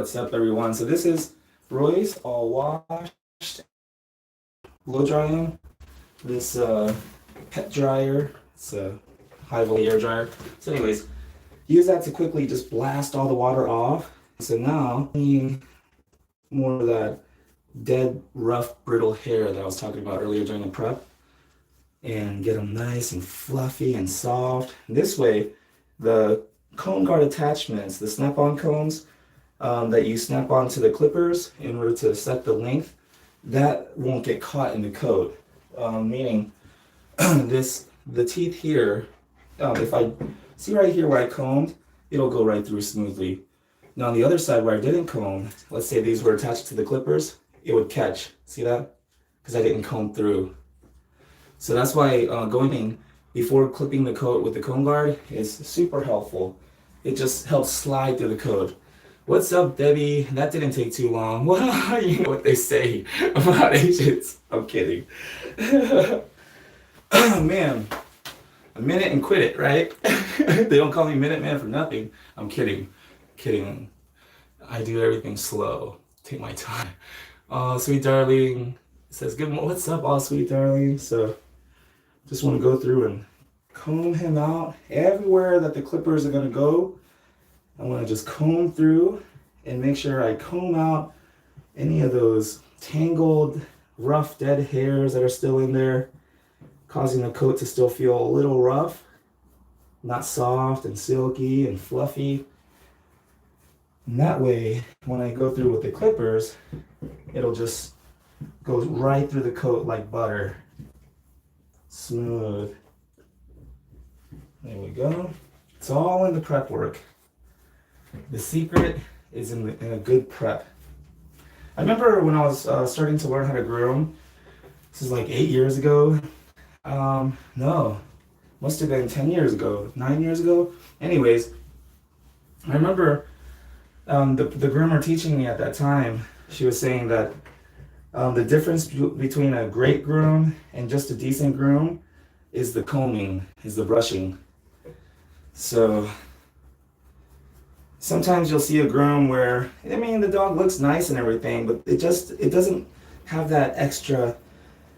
What's up, everyone? So this is Royce, all washed, blow drying. This pet dryer. It's a high volume air dryer. So anyways, use that to quickly just blast all the water off. So now, more of that dead, rough, brittle hair that I was talking about earlier during the prep, and get them nice and fluffy and soft. This way, the comb guard attachments, the snap-on combs that you snap onto the clippers in order to set the length, that won't get caught in the coat. Meaning, the teeth here, if I see right here where I combed, it'll go right through smoothly. Now on the other side where I didn't comb, let's say these were attached to the clippers, it would catch. See that? Because I didn't comb through. So that's why going in before clipping the coat with the comb guard is super helpful. It just helps slide through the coat. What's up, Debbie? That didn't take too long. Well, you know what they say about Asians. I'm kidding. Oh, man. A minute and quit it, right? They don't call me Minute Man for nothing. I'm kidding. Kidding. I do everything slow. Take my time. Oh, sweet darling. It says, good morning. What's up, all sweet darling? So just want to go through and comb him out. Everywhere that the clippers are going to go, I want to just comb through and make sure I comb out any of those tangled, rough, dead hairs that are still in there, causing the coat to still feel a little rough, not soft and silky and fluffy. And that way, when I go through with the clippers, it'll just go right through the coat like butter. Smooth. There we go. It's all in the prep work. The secret is in a good prep. I remember when I was starting to learn how to groom, this is like 8 years ago. No, must have been 10 years ago, 9 years ago. Anyways, I remember the groomer teaching me at that time, she was saying that the difference between a great groom and just a decent groom is the combing, is the brushing. So sometimes you'll see a groom where, I mean, the dog looks nice and everything, but it doesn't have that extra,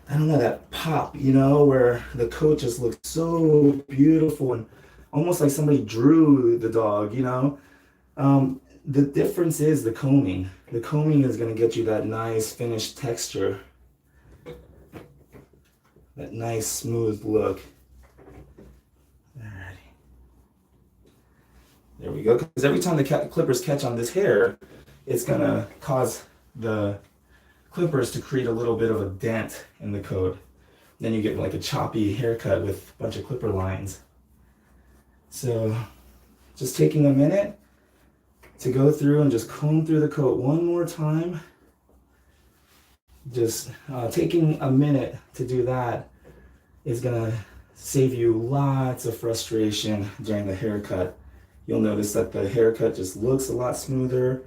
I don't know, that pop, you know, where the coat just looks so beautiful and almost like somebody drew the dog, you know. The difference is the combing. The combing is going to get you that nice finished texture, that nice smooth look. Alrighty. There we go. Because every time the clippers catch on this hair, it's going to cause the clippers to create a little bit of a dent in the coat. Then you get like a choppy haircut with a bunch of clipper lines. So just taking a minute to go through and just comb through the coat one more time. Just taking a minute to do that is gonna save you lots of frustration during the haircut. You'll notice that the haircut just looks a lot smoother.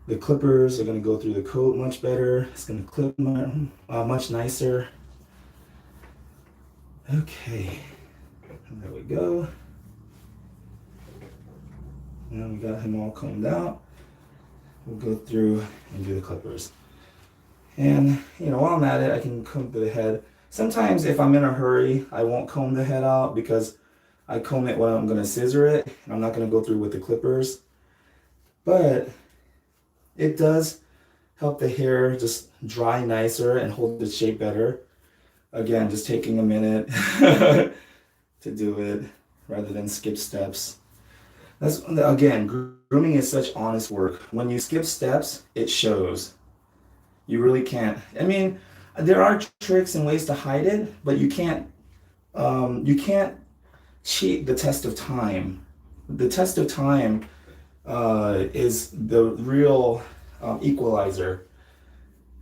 The clippers are gonna go through the coat much better. It's gonna clip much nicer. Okay, there we go. Now we got him all combed out. We'll go through and do the clippers. And, you know, while I'm at it, I can comb the head. Sometimes if I'm in a hurry, I won't comb the head out because I comb it when I'm going to scissor it. And I'm not going to go through with the clippers. But it does help the hair just dry nicer and hold its shape better. Again, just taking a minute to do it rather than skip steps. That's, again, grooming is such honest work. When you skip steps, it shows. You really can't. I mean, there are tricks and ways to hide it, but you can't cheat the test of time. The test of time is the real equalizer.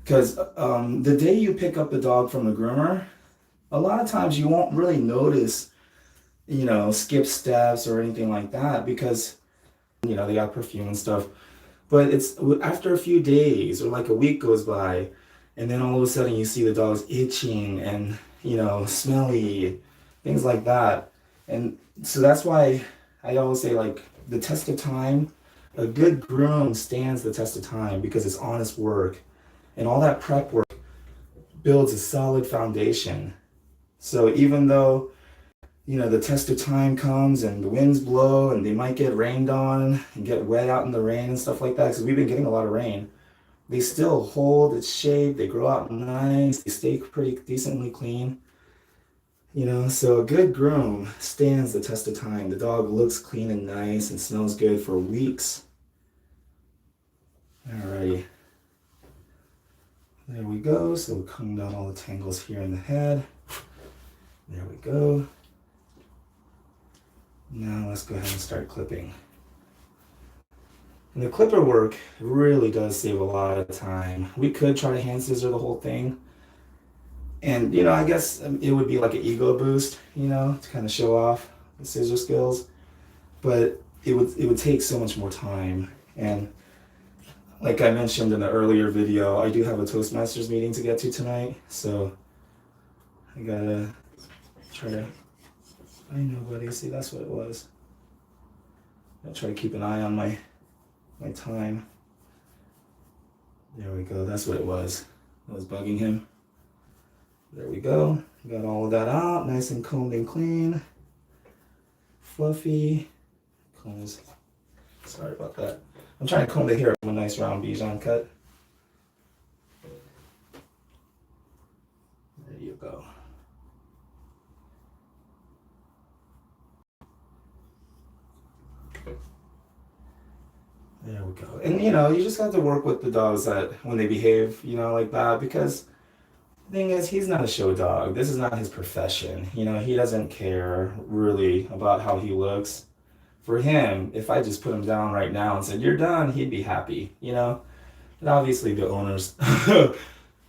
Because the day you pick up the dog from the groomer, a lot of times you won't really notice, you know, skip steps or anything like that because, you know, they got perfume and stuff. But it's after a few days or like a week goes by, and then all of a sudden you see the dog's itching and, you know, smelly, things like that. And so that's why I always say, like, the test of time A good groom stands the test of time because it's honest work, and all that prep work builds a solid foundation. So even though, you know, the test of time comes and the winds blow and they might get rained on and get wet out in the rain and stuff like that, because we've been getting a lot of rain, they still hold its shape, they grow out nice, they stay pretty decently clean. You know, so a good groom stands the test of time. The dog looks clean and nice and smells good for weeks. Alrighty. There we go. So we'll comb down all the tangles here in the head. There we go. Now let's go ahead and start clipping. And the clipper work really does save a lot of time. We could try to hand scissor the whole thing. And, you know, I guess it would be like an ego boost, you know, to kind of show off the scissor skills. But it would take so much more time. And like I mentioned in the earlier video, I do have a Toastmasters meeting to get to tonight. So I gotta try to find nobody. See, that's what it was. I'll try to keep an eye on my time. There we go. That's what it was. I was bugging him. There we go. Got all of that out. Nice and combed and clean. Fluffy. Combs. Sorry about that. I'm trying to comb the hair from a nice round Bichon cut. There you go. There we go. And you know, you just have to work with the dogs that when they behave, you know, like that, because the thing is, he's not a show dog. This is not his profession. You know, he doesn't care really about how he looks. For him, if I just put him down right now and said, "You're done," he'd be happy, you know? And obviously the owners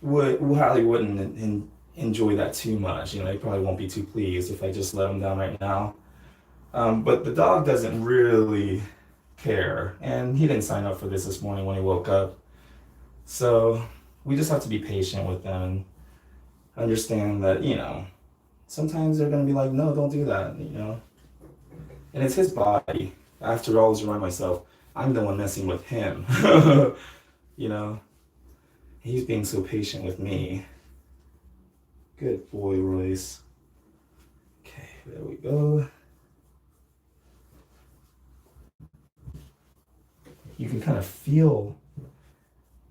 probably wouldn't enjoy that too much. You know, they probably won't be too pleased if I just let him down right now. But the dog doesn't really care. And he didn't sign up for this morning when he woke up. So we just have to be patient with them and understand that, you know, sometimes they're going to be like, "No, don't do that," you know? And it's his body. I have to always remind myself, I'm the one messing with him. You know? He's being so patient with me. Good boy, Royce. Okay, there we go. You can kind of feel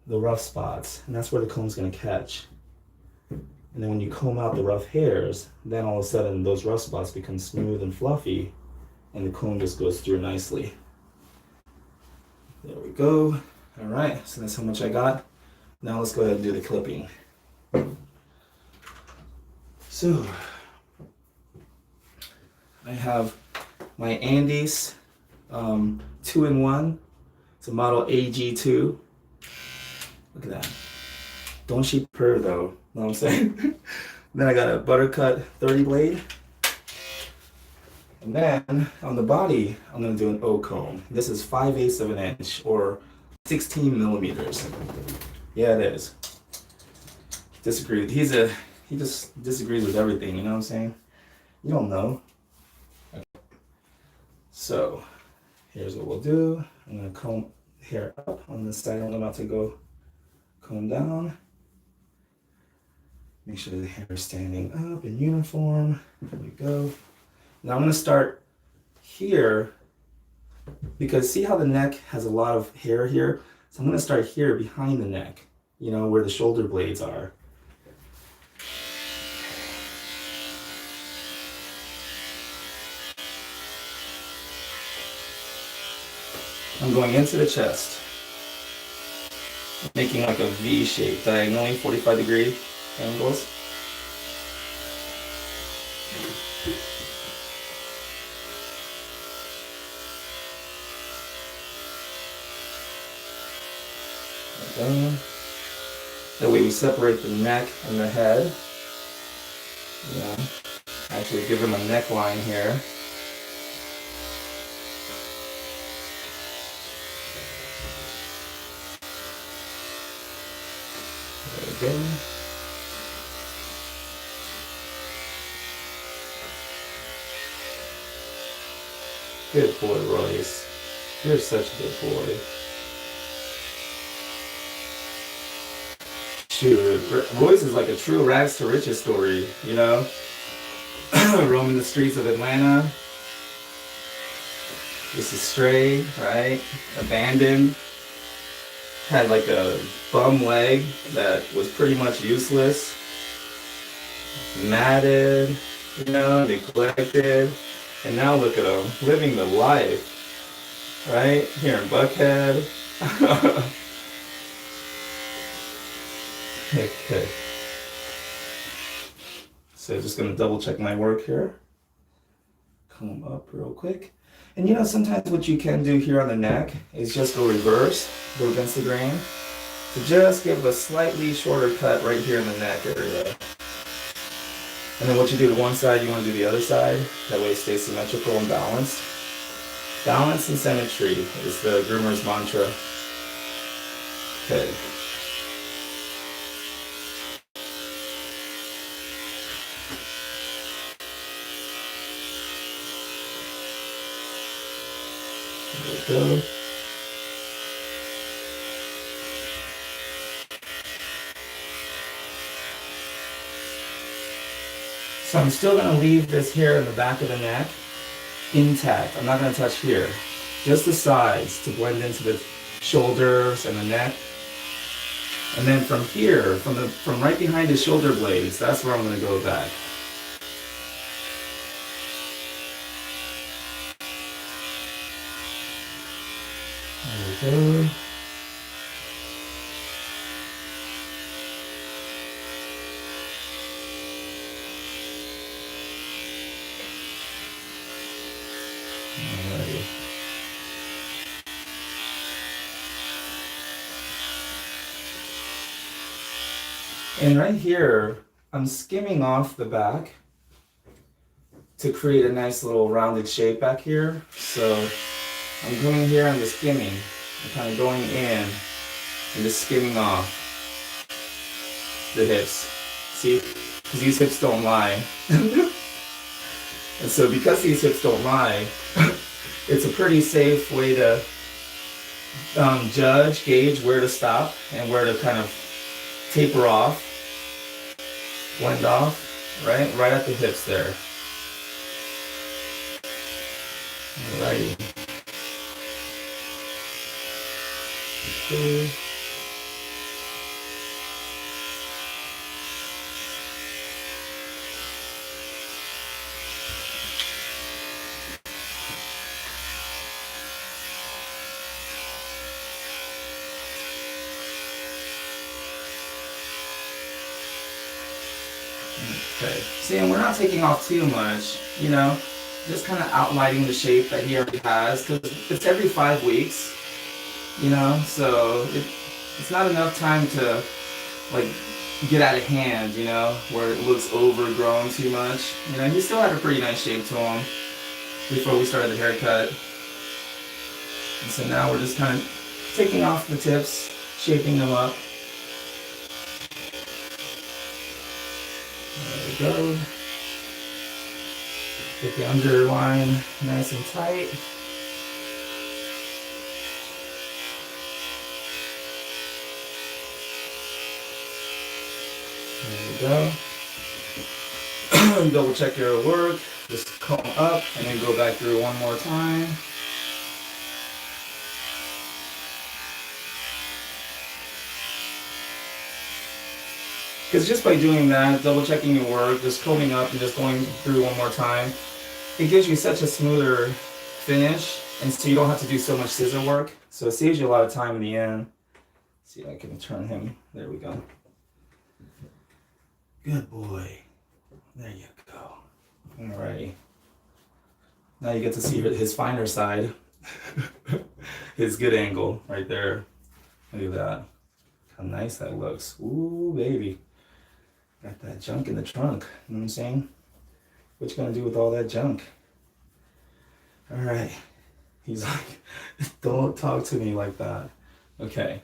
the rough spots, and that's where the comb's going to catch. And then when you comb out the rough hairs, then all of a sudden those rough spots become smooth and fluffy, and the comb just goes through nicely. There we go. All right, so that's how much I got. Now let's go ahead and do the clipping. So I have my Andes 2-in-1. It's a model AG2. Look at that. Don't she purr though, know what I'm saying? Then I got a Buttercut 30 blade. And then on the body, I'm gonna do an O comb. This is 5/8 of an inch or 16 millimeters. Yeah, it is. Disagree. He just disagrees with everything, you know what I'm saying? You don't know. Okay. So here's what we'll do. I'm gonna comb hair up on this side. I'm about to go comb down. Make sure the hair is standing up in uniform. There we go. Now I'm going to start here because see how the neck has a lot of hair here? So I'm going to start here behind the neck, you know, where the shoulder blades are. I'm going into the chest, making like a V shape, diagonally 45-degree angles. That way we separate the neck and the head. Yeah. Actually give him a neckline here. There we go. Good boy, Royce. You're such a good boy. Shoot, Royce is like a true rags to riches story, you know? Roaming the streets of Atlanta. Just a stray, right? Abandoned. Had like a bum leg that was pretty much useless. Matted, you know, neglected. And now look at him, living the life, right? Here in Buckhead. Okay. So just gonna double check my work here. Comb up real quick. And you know, sometimes what you can do here on the neck is just go reverse, go against the grain. So just give a slightly shorter cut right here in the neck area. And then what you do to one side, you want to do the other side. That way it stays symmetrical and balanced. Balance and symmetry is the groomer's mantra. Okay. There we go. So I'm still going to leave this hair in the back of the neck intact. I'm not going to touch here. Just the sides to blend into the shoulders and the neck. And then from here, from right behind the shoulder blades, that's where I'm going to go back. There we go. And right here, I'm skimming off the back to create a nice little rounded shape back here. So I'm going here on the skimming. I'm kind of going in and just skimming off the hips. See? Because these hips don't lie. And so because these hips don't lie, it's a pretty safe way to gauge where to stop and where to kind of taper off, blend off, right at the hips there. Alrighty. Okay. Okay. See, and we're not taking off too much, you know, just kind of outlining the shape that he already has, because it's every 5 weeks, you know, so it's not enough time to, like, get out of hand, you know, where it looks overgrown too much. You know, he still had a pretty nice shape to him before we started the haircut. And so now we're just kind of taking off the tips, shaping them up. There we go. Get the underline nice and tight. There we go. Double check your work. Just comb up and then go back through one more time. Because just by doing that, double checking your work, just combing up and just going through one more time, it gives you such a smoother finish, and so you don't have to do so much scissor work. So it saves you a lot of time in the end. Let's see if I can turn him. There we go. Good boy. There you go. Alrighty. Now you get to see his finer side. His good angle right there. Look at that. How nice that looks. Ooh, baby. Got that junk in the trunk. You know what I'm saying? What you gonna do with all that junk? Alright. He's like, don't talk to me like that. Okay.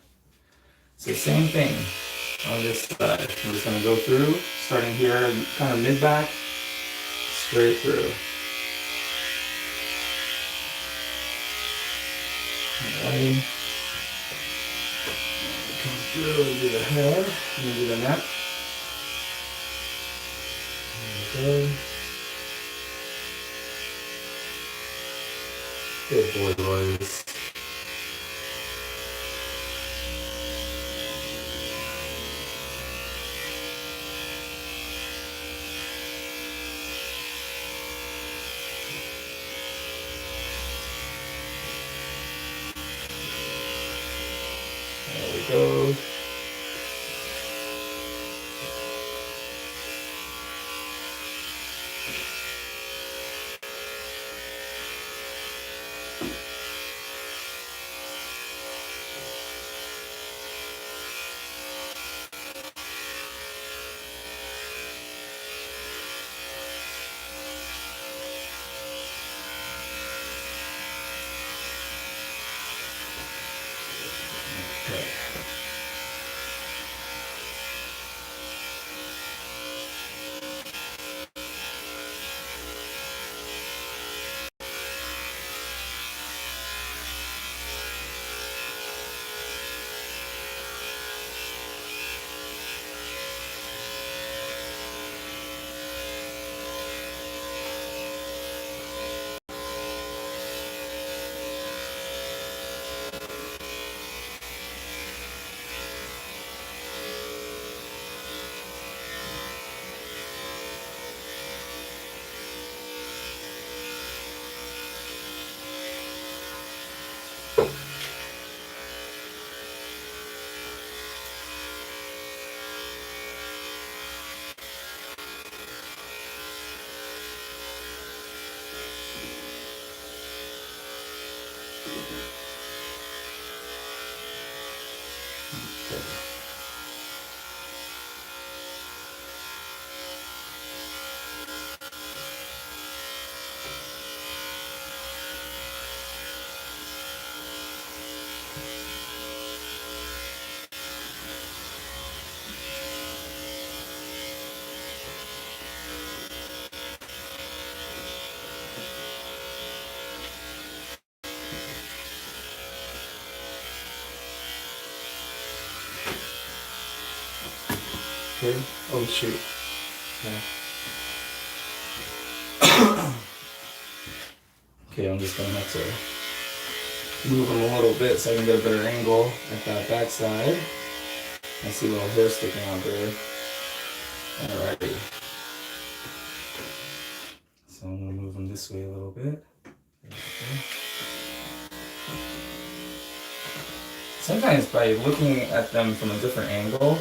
So same thing on this side. I'm just gonna go through, starting here, kind of mid-back, straight through. Alrighty. Come through and do the head, and do the neck. There we go. Good boy, boys. There we go. Okay. Okay. Oh shoot. Yeah. Okay, I'm just gonna have to move them a little bit so I can get a better angle at that back side. I see a little hair sticking out there. Alrighty. So I'm gonna move them this way a little bit. Sometimes by looking at them from a different angle,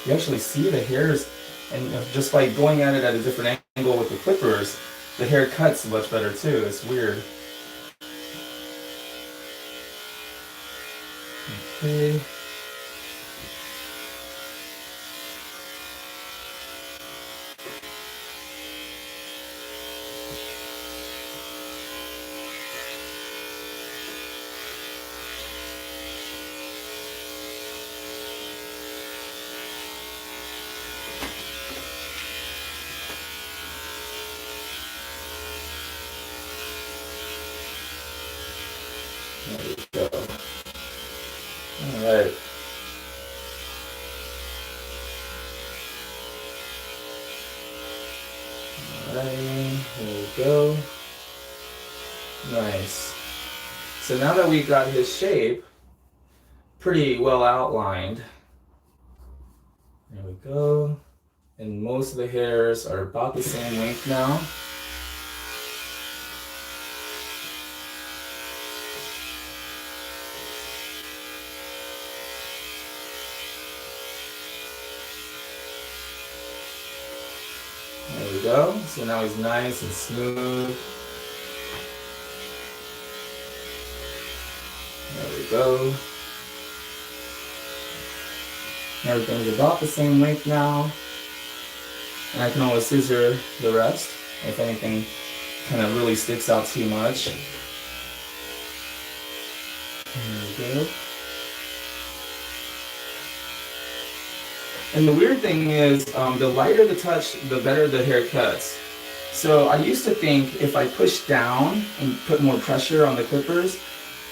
you actually see the hairs, and just by going at it at a different angle with the clippers, the hair cuts much better too. It's weird. Okay. There we go. Alright. Alright, there we go. Nice. So now that we got his shape pretty well outlined, there we go. And most of the hairs are about the same length now. There we go. So now he's nice and smooth. There we go. Everything's about the same length now. And I can always scissor the rest if anything kind of really sticks out too much. There we go. And the weird thing is, the lighter the touch, the better the hair cuts. So I used to think if I push down and put more pressure on the clippers,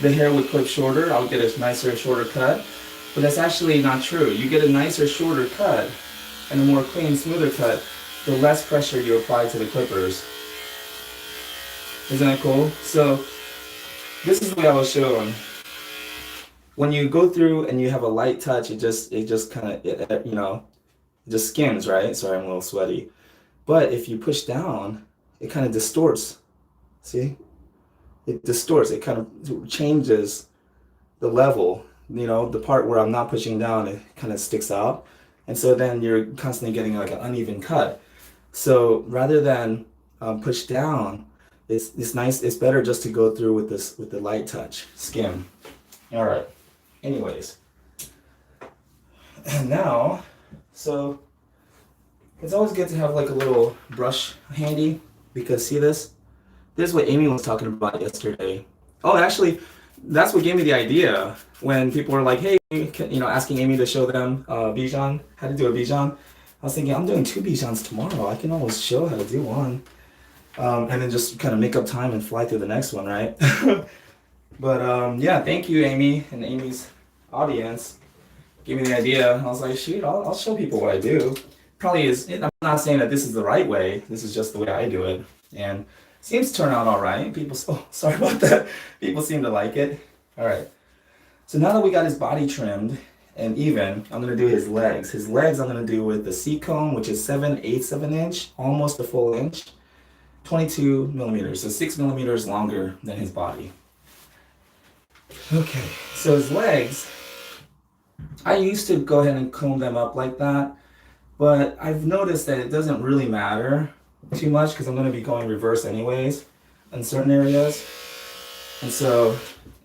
the hair would clip shorter, I'll get a nicer, shorter cut. But that's actually not true. You get a nicer, shorter cut and a more clean, smoother cut, the less pressure you apply to the clippers. Isn't that cool? So this is the way I was shown. When you go through and you have a light touch, it just kind of, you know, it just skims, right? Sorry, I'm a little sweaty. But if you push down, it kind of distorts. See? It distorts. It kind of changes the level. You know, the part where I'm not pushing down, it kind of sticks out. And so then you're constantly getting like an uneven cut. So rather than push down, it's nice. It's better just to go through with this, with the light touch, skim. All right. Anyways, and now, so it's always good to have like a little brush handy, because see this? This is what Amy was talking about yesterday. Oh, actually, that's what gave me the idea when people were like, hey, you know, asking Amy to show them Bichon, how to do a Bichon. I was thinking, I'm doing 2 Bichons tomorrow. I can always show how to do one. And then just kind of make up time and fly through the next one, right? But yeah, thank you, Amy, and Amy's audience. Gave me the idea. I was like, shoot, I'll show people what I do. Probably is, I'm not saying that this is the right way. This is just the way I do it. And seems to turn out all right. People, oh, sorry about that. People seem to like it. All right. So now that we got his body trimmed and even, I'm going to do his legs. His legs I'm going to do with the C comb, which is 7/8 of an inch, almost a full inch, 22 millimeters, so 6 millimeters longer than his body. Okay, so his legs, I used to go ahead and comb them up like that, but I've noticed that it doesn't really matter too much because I'm going to be going reverse anyways in certain areas. And so,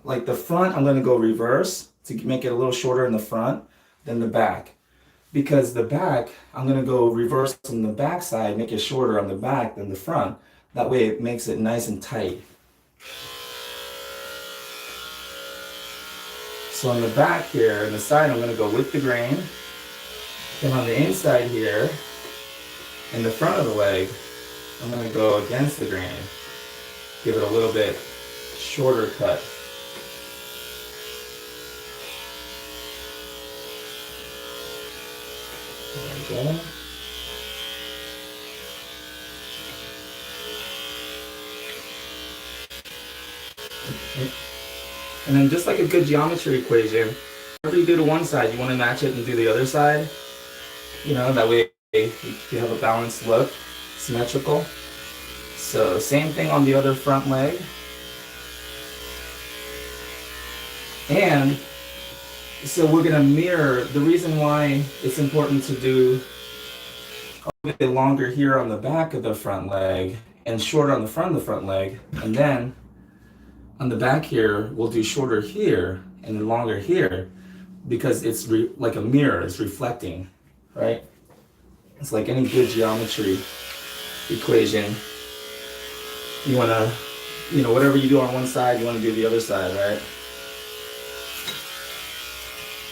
like the front, I'm going to go reverse to make it a little shorter in the front than the back. Because the back, I'm going to go reverse on the back side, make it shorter on the back than the front. That way it makes it nice and tight. So on the back here, on the side, I'm going to go with the grain. Then on the inside here, in the front of the leg, I'm going to go against the grain. Give it a little bit shorter cut. There we go. And then just like a good geometry equation, whatever you do to one side, you want to match it and do the other side. You know, that way you have a balanced look, symmetrical. So same thing on the other front leg. And so we're going to mirror. The reason why it's important to do a bit longer here on the back of the front leg and shorter on the front of the front leg, and then on the back here, we'll do shorter here and longer here, because it's like a mirror, it's reflecting, right? It's like any good geometry equation. You want to, you know, whatever you do on one side, you want to do the other side, right?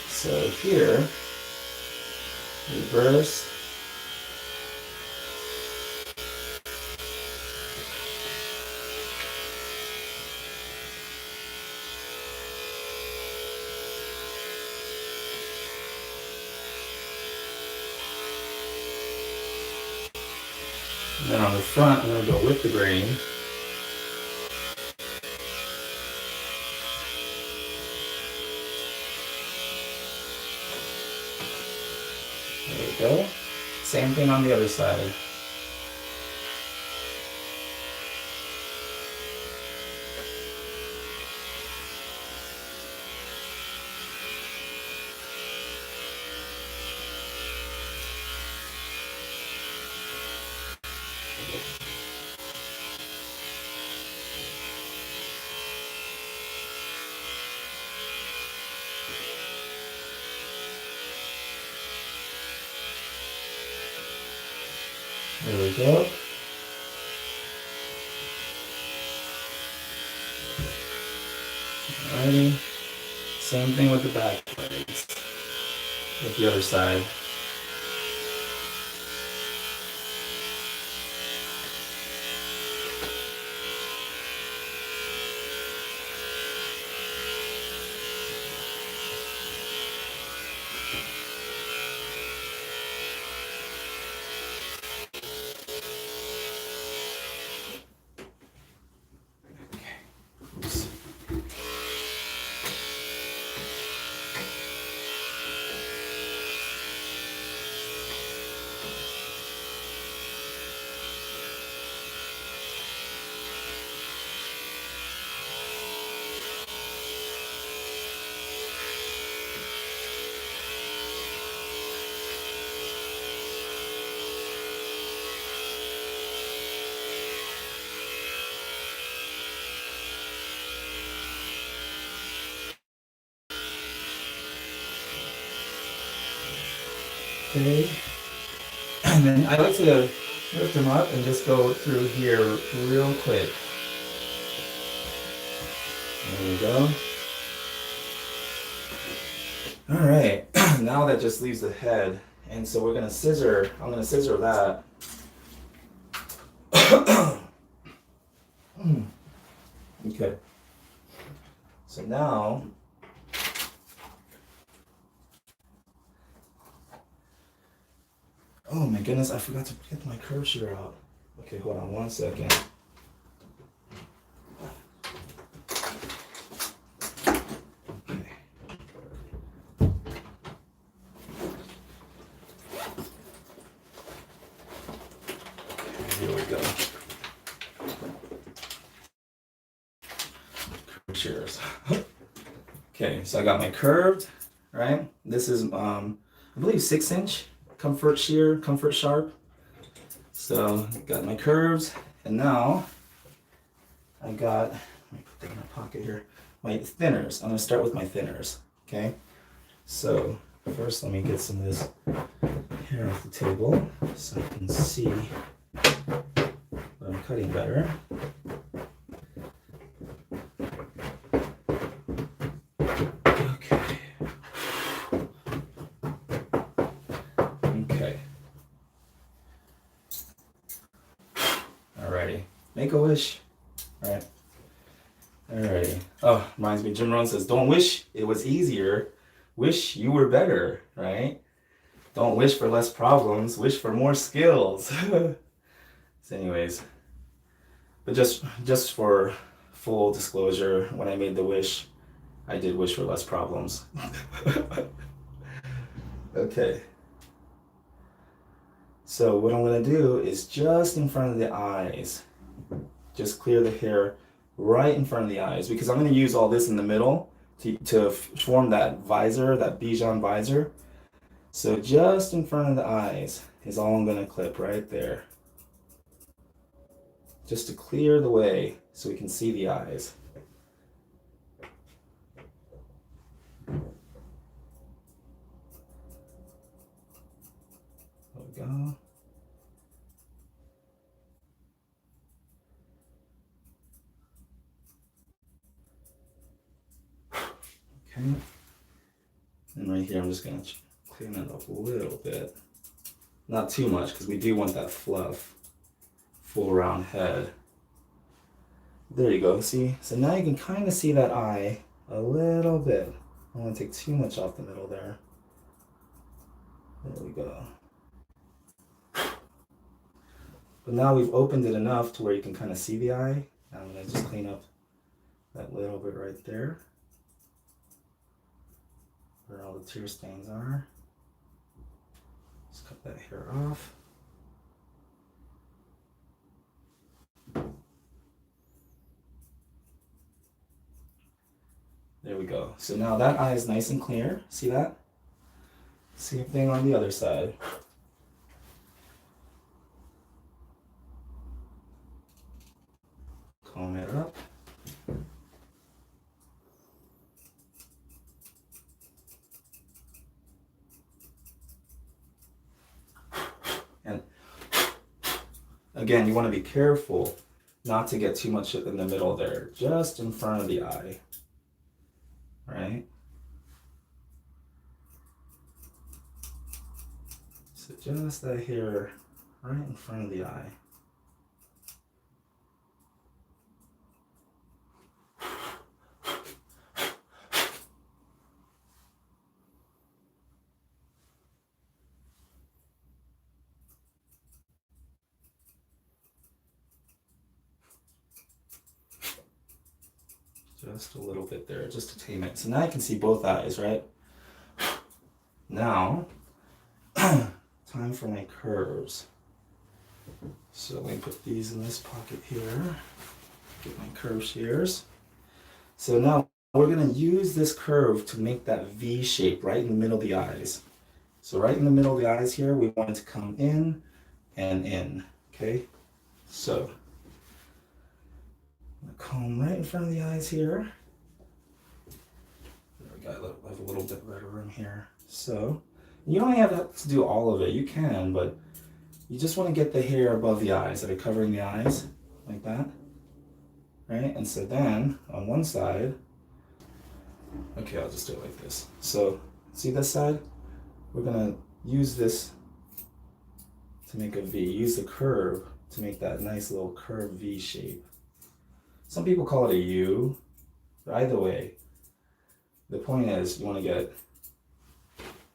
So here, reverse. And then on the front, I'm going to go with the grain. There we go. Same thing on the other side. There we go. Alrighty. Same thing with the back legs. With the other side. Okay. And then I like to lift them up and just go through here real quick. There we go. All right, now that just leaves the head. And so we're gonna scissor, I'm gonna scissor that. Okay. So now, oh my goodness, I forgot to get my curve shear out. Okay, hold on one second. Here we go. Curved shears. Okay, so I got my curved, right? This is, I believe 6-inch comfort shear, comfort sharp. So got my curves, and now I got, let me put that in my pocket here, my thinners. I'm gonna start with my thinners, okay? So first let me get some of this hair off the table so I can see what I'm cutting better. Okay. Alrighty. Make a wish. Alright. Alrighty. Oh, reminds me, Jim Rohn says, don't wish it was easier. Wish you were better, right? Don't wish for less problems. Wish for more skills. So anyways, but just for full disclosure, when I made the wish, I did wish for less problems. Okay. So what I'm going to do is just in front of the eyes, just clear the hair right in front of the eyes, because I'm going to use all this in the middle to form that visor, that Bichon visor. So just in front of the eyes is all I'm going to clip right there. Just to clear the way so we can see the eyes. There we go. Okay. And right here I'm just going to clean that up a little bit. Not too much, because we do want that fluff, full round head. There you go, see? So now you can kind of see that eye a little bit. I don't want to take too much off the middle there. There we go. But now we've opened it enough to where you can kind of see the eye. Now I'm going to just clean up that little bit right there, where all the tear stains are. Just cut that hair off. There we go. So now that eye is nice and clear. See that? Same thing on the other side. Comb it up. And again, you want to be careful not to get too much in the middle there, just in front of the eye. Right? So just that hair right in front of the eye. Just a little bit there, just to tame it. So now you can see both eyes, right? Now, time for my curves. So let me put these in this pocket here. Get my curve shears. So now we're going to use this curve to make that V shape right in the middle of the eyes. So right in the middle of the eyes here, we want it to come in and in, okay? So I'm going to comb right in front of the eyes here. There we go, I have a little bit better room here. So You don't have to do all of it. You can, but you just want to get the hair above the eyes that are covering the eyes, like that, right? And so then, on one side, okay, I'll just do it like this. So, see this side? We're gonna use this to make a V. Use the curve to make that nice little curved V shape. Some people call it a U, but either way, the point is you want to get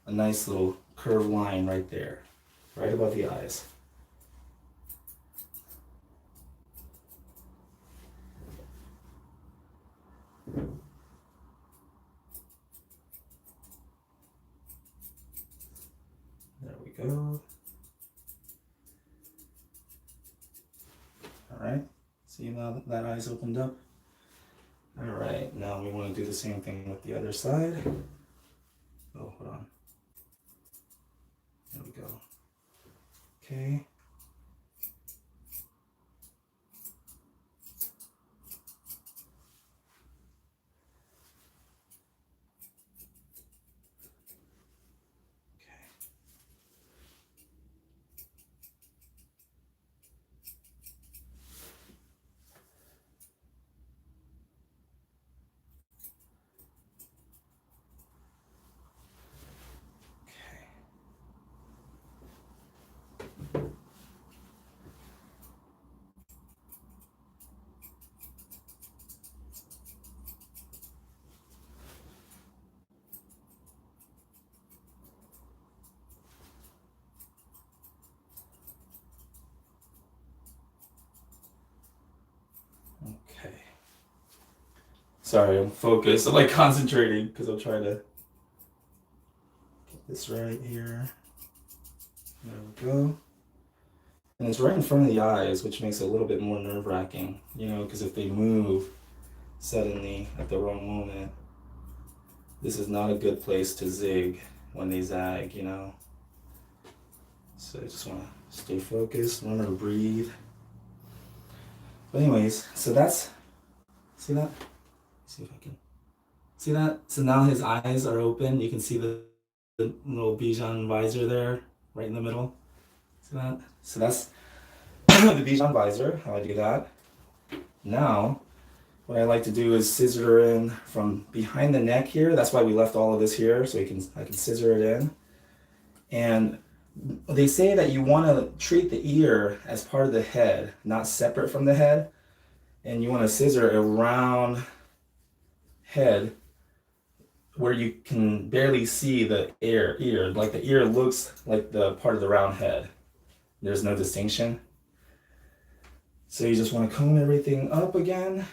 a nice little curved line right there, right above the eyes. There we go. All right, see now that eye's opened up? All right, now we want to do the same thing with the other side. Oh, hold on. There we go. Okay. Okay. Sorry, I'm focused. I'm like concentrating because I'm trying to get this right here. There we go. And it's right in front of the eyes, which makes it a little bit more nerve-wracking, you know, because if they move suddenly at the wrong moment, this is not a good place to zig when they zag, you know. So I just want to stay focused, remember to breathe. But anyways, so that's, see that? See if I can, see that? So now his eyes are open. You can see the little Bichon visor there, right in the middle. See that? So that's the Bichon visor, how I do that. Now, what I like to do is scissor in from behind the neck here. That's why we left all of this here, so I can scissor it in. And they say that you want to treat the ear as part of the head, not separate from the head. And you want to scissor around head where you can barely see the ear. Like the ear looks like the part of the round head. There's no distinction. So you just want to comb everything up again.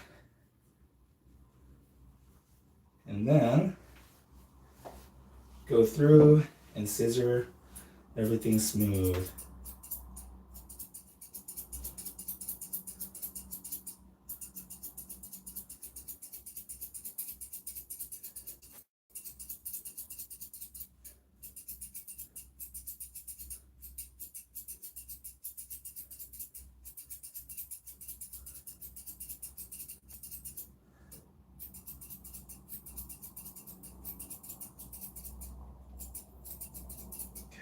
And then go through and scissor everything smooth.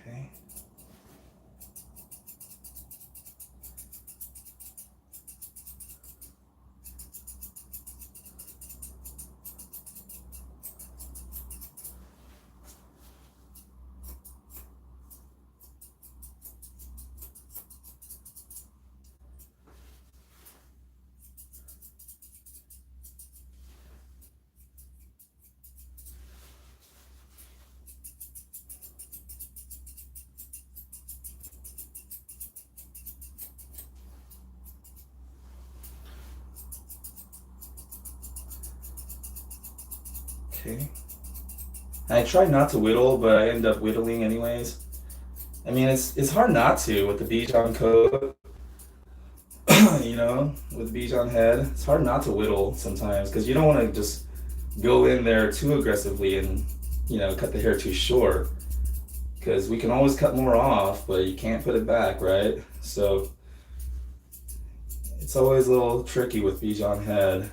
Okay. Okay. I try not to whittle, but I end up whittling anyways. I mean, it's hard not to with the Bichon coat, you know, with Bichon head. It's hard not to whittle sometimes because you don't want to just go in there too aggressively and, you know, cut the hair too short. Because we can always cut more off, but you can't put it back, right? So it's always a little tricky with Bichon head.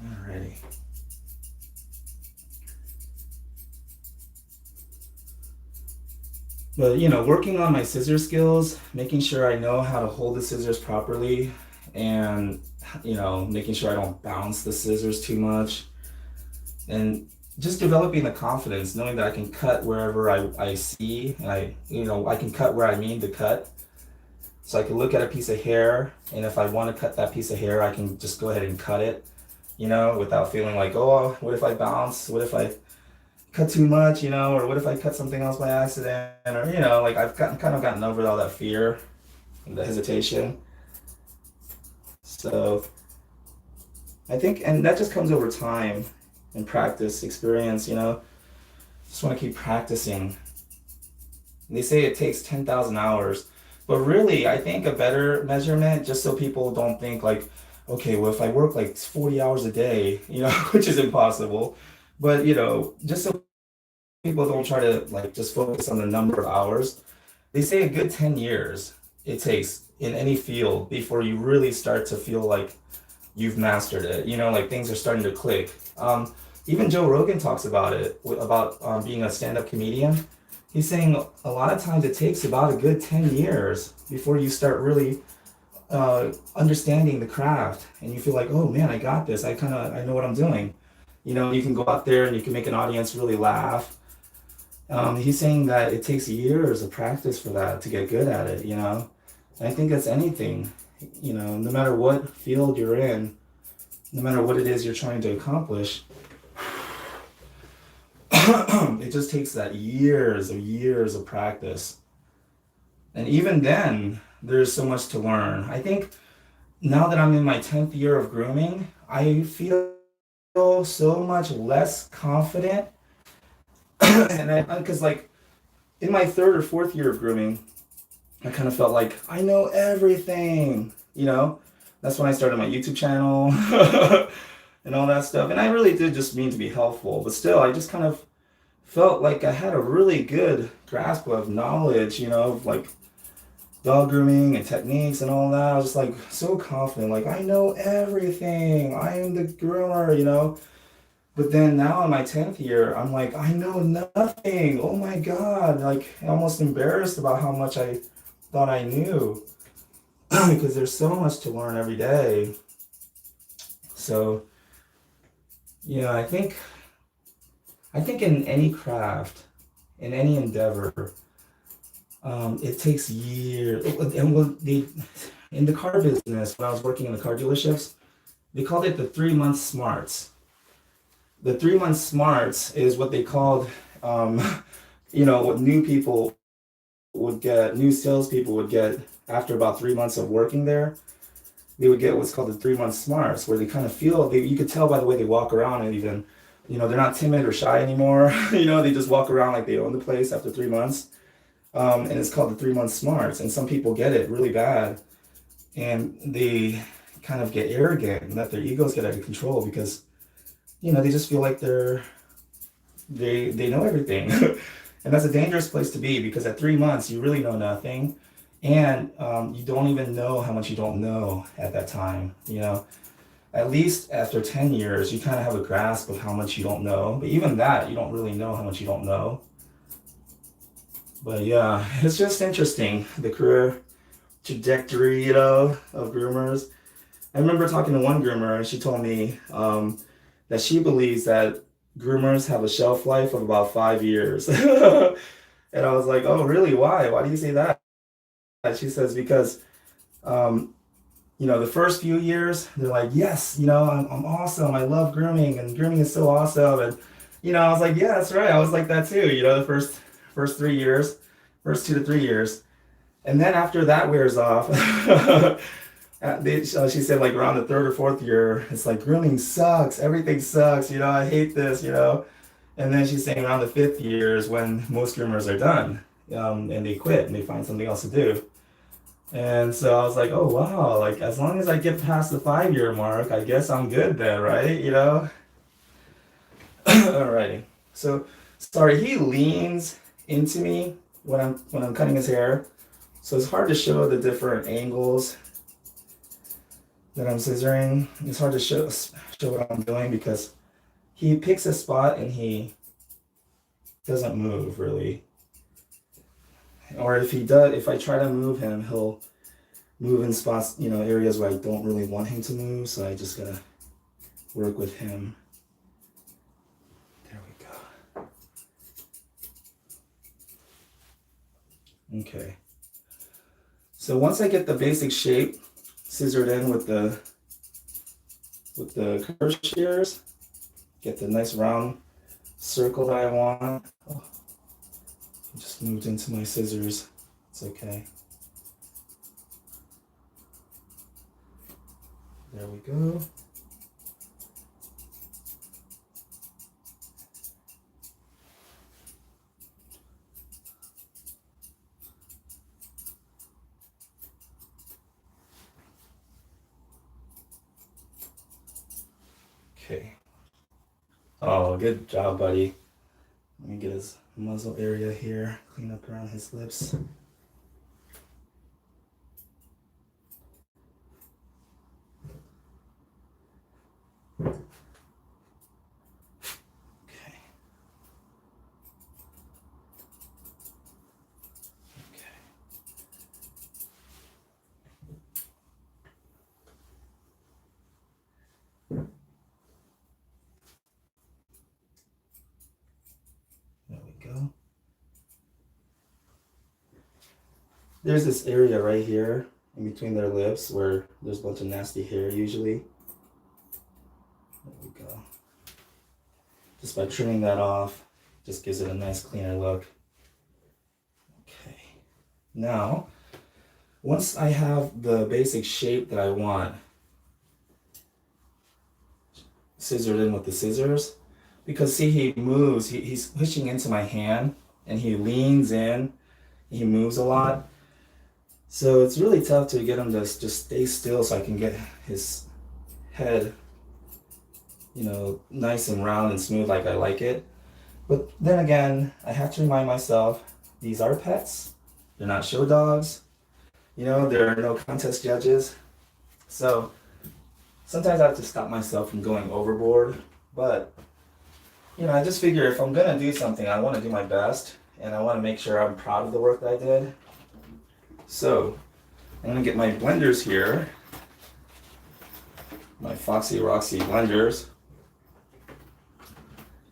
Alrighty. But working on my scissor skills, making sure I know how to hold the scissors properly, and making sure I don't bounce the scissors too much, and just developing the confidence, knowing that I can cut wherever I see, and I can cut where I mean to cut. So I can look at a piece of hair, and if I want to cut that piece of hair, I can just go ahead and cut it, without feeling like, oh, what if I bounce? What if I cut too much, or what if I cut something else by accident? Or, like I've kind of gotten over all that fear and the hesitation. So I think, and that just comes over time and practice, experience, just want to keep practicing. They say it takes 10,000 hours, but really, I think a better measurement, just so people don't think like, okay, well, if I work like 40 hours a day, which is impossible, but just so people don't try to like just focus on the number of hours, they say a good 10 years it takes in any field before you really start to feel like you've mastered it, like things are starting to click. Even Joe Rogan talks about it, about being a stand-up comedian. He's saying a lot of times it takes about a good 10 years before you start really understanding the craft, and you feel like, oh man, I got this. I know what I'm doing. You can go out there and you can make an audience really laugh. He's saying that it takes years of practice for that to get good at it, And I think that's anything, no matter what field you're in, no matter what it is you're trying to accomplish, it just takes that years of practice. And even then, there's so much to learn. I think now that I'm in my 10th year of grooming, I feel so much less confident. And because like in my third or fourth year of grooming, I kind of felt like I know everything, That's when I started my YouTube channel and all that stuff. And I really did just mean to be helpful, but still, I just kind of felt like I had a really good grasp of knowledge, of like dog grooming and techniques and all that. I was just like so confident, like I know everything. I am the groomer, But then now in my 10th year, I'm like, I know nothing. Oh my God. Like almost embarrassed about how much I thought I knew because there's so much to learn every day. So, I think in any craft, in any endeavor, it takes years. And in the car business, when I was working in the car dealerships, they called it the 3-month smarts. The 3-month smarts is what they called, what new salespeople would get after about 3 months of working there. They would get what's called the 3-month smarts, where they kind of feel, you could tell by the way they walk around, and even, they're not timid or shy anymore. They just walk around like they own the place after 3 months. And it's called the 3-month smarts. And some people get it really bad, and they kind of get arrogant and let their egos get out of control because they just feel like they know everything. And that's a dangerous place to be, because at 3 months, you really know nothing. And you don't even know how much you don't know at that time. At least after 10 years, you kind of have a grasp of how much you don't know. But even that, you don't really know how much you don't know. But yeah, it's just interesting, the career trajectory, of groomers. I remember talking to one groomer, and she told me that she believes that groomers have a shelf life of about 5 years. And I was like, oh, really? Why? Why do you say that? She says, because, the first few years, they're like, yes, I'm awesome. I love grooming, and grooming is so awesome. And, I was like, yeah, that's right. I was like that too, the first 3 years, first 2 to 3 years. And then after that wears off, she said like around the third or fourth year, it's like grooming sucks. Everything sucks. I hate this, And then she's saying around the 5th year is when most groomers are done, and they quit and they find something else to do. And so I was like, oh wow, like as long as I get past the 5-year mark, I guess I'm good then, right? Alrighty. So sorry, he leans into me when I'm cutting his hair. So it's hard to show the different angles that I'm scissoring. It's hard to show what I'm doing because he picks a spot and he doesn't move really. Or if I try to move him, he'll move in spots, areas where I don't really want him to move. So I just gotta work with him. There we go. Okay. So once I get the basic shape scissored in with the curve shears, get the nice round circle that I want. Oh, I just moved into my scissors. It's okay. There we go. Okay. Oh, good job, buddy. Let me get his muzzle area here, clean up around his lips. There we go. There's this area right here in between their lips where there's a bunch of nasty hair usually. There we go. Just by trimming that off, just gives it a nice cleaner look. Okay. Now, once I have the basic shape that I want, scissored in with the scissors, because see, he moves, he's pushing into my hand and he leans in, he moves a lot. So it's really tough to get him to just stay still so I can get his head, nice and round and smooth like I like it. But then again, I have to remind myself, these are pets. They're not show dogs. There are no contest judges. So sometimes I have to stop myself from going overboard. But, I just figure if I'm going to do something, I want to do my best. And I want to make sure I'm proud of the work that I did. So I'm going to get my blenders here. My Foxy Roxy blenders.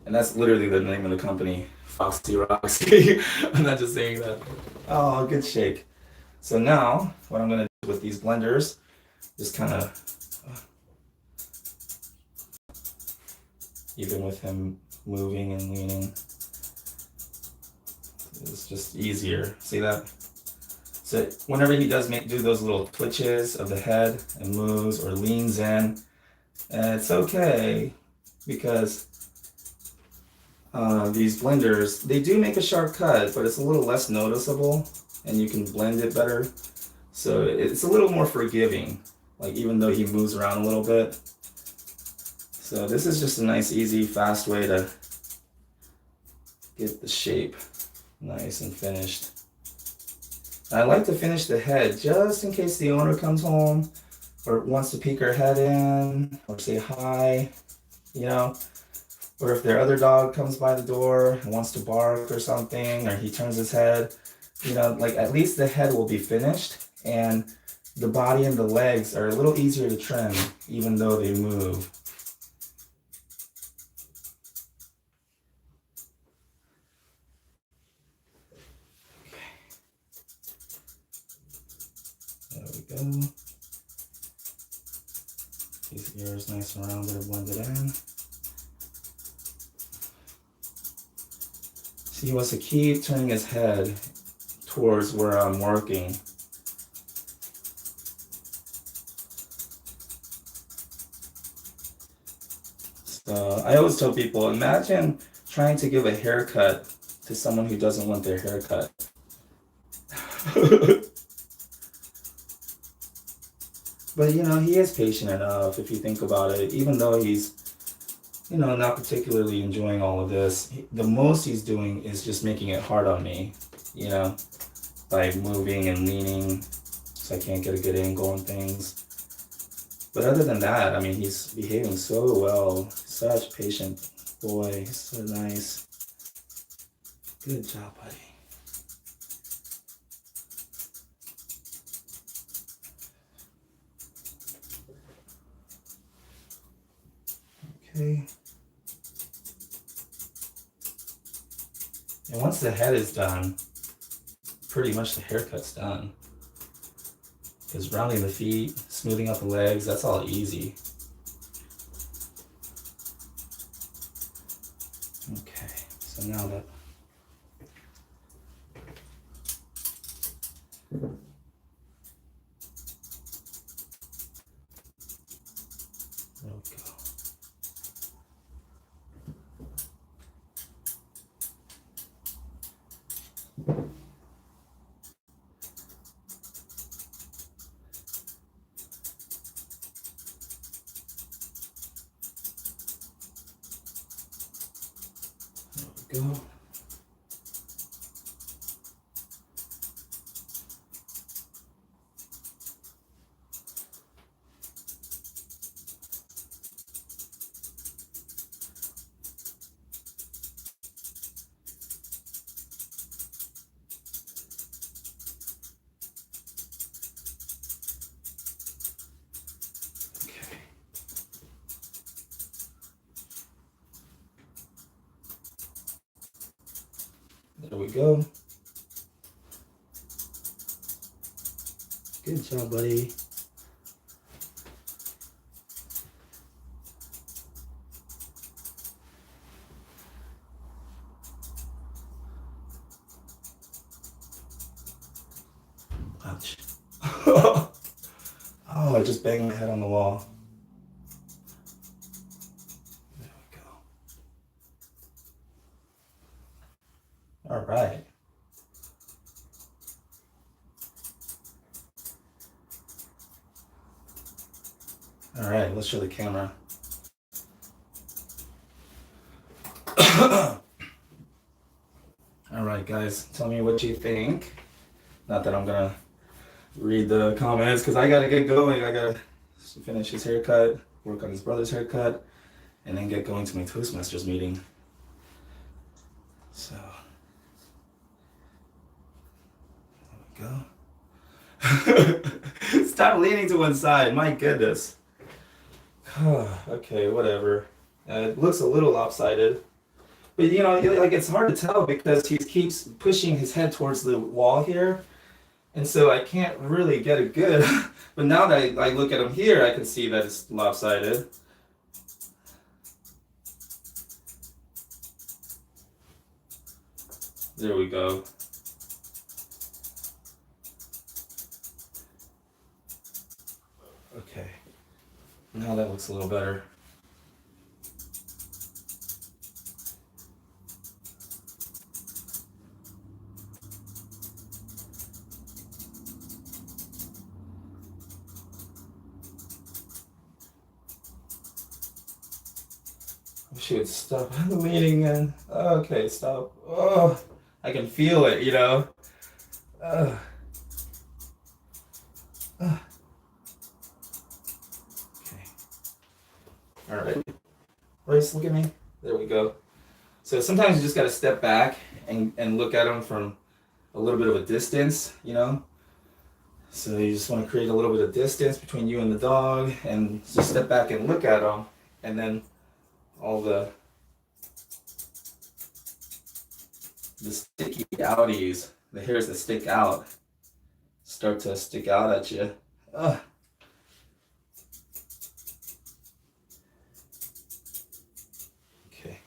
And that's literally the name of the company, Foxy Roxy. I'm not just saying that. Oh, good shake. So now, what I'm going to do with these blenders, just kind of, even with him moving and leaning, it's just easier. See that? So whenever he does do those little twitches of the head and moves or leans in, it's okay because these blenders, they do make a sharp cut, but it's a little less noticeable and you can blend it better. So it's a little more forgiving, like even though he moves around a little bit. So this is just a nice, easy, fast way to get the shape nice and finished. I like to finish the head just in case the owner comes home or wants to peek her head in or say hi, or if their other dog comes by the door and wants to bark or something, or he turns his head, at least the head will be finished and the body and the legs are a little easier to trim even though they move. There we go. His ears nice and rounded, blended in. So he wants to keep turning his head towards where I'm working. So I always tell people, imagine trying to give a haircut to someone who doesn't want their haircut. But he is patient enough if you think about it, even though he's not particularly enjoying all of this. The most he's doing is just making it hard on me, by moving and leaning so I can't get a good angle on things. But other than that, he's behaving so well. Such a patient boy, so nice. Good job, buddy. Okay. And once the head is done, pretty much the haircut's done. Because rounding the feet, smoothing out the legs, that's all easy. Okay, so now that there we go. There we go. There we go. Good job, buddy. Ouch. Oh, I just banged my head on the wall. There we go. All right. All right, let's show the camera. All right, guys, tell me what you think. Not that I'm gonna read the comments because I gotta get going. I gotta finish his haircut, work on his brother's haircut, and then get going to my Toastmasters meeting. So, there we go. Stop leaning to one side, my goodness. Okay, whatever. It looks a little lopsided. But you know, like it's hard to tell because he keeps pushing his head towards the wall here. And so I can't really get it good. But now that I look at him here, I can see that it's lopsided. There we go. Okay. Now that looks a little better. Should stop leaning in. Okay, stop. Oh, I can feel it, you know. Okay. All right. Royce, look at me. There we go. So sometimes you just got to step back and look at them from a little bit of a distance, you know. So you just want to create a little bit of distance between you and the dog and just step back and look at them, and then all the sticky outies, the hairs that stick out, start to stick out at you. Ugh. Okay.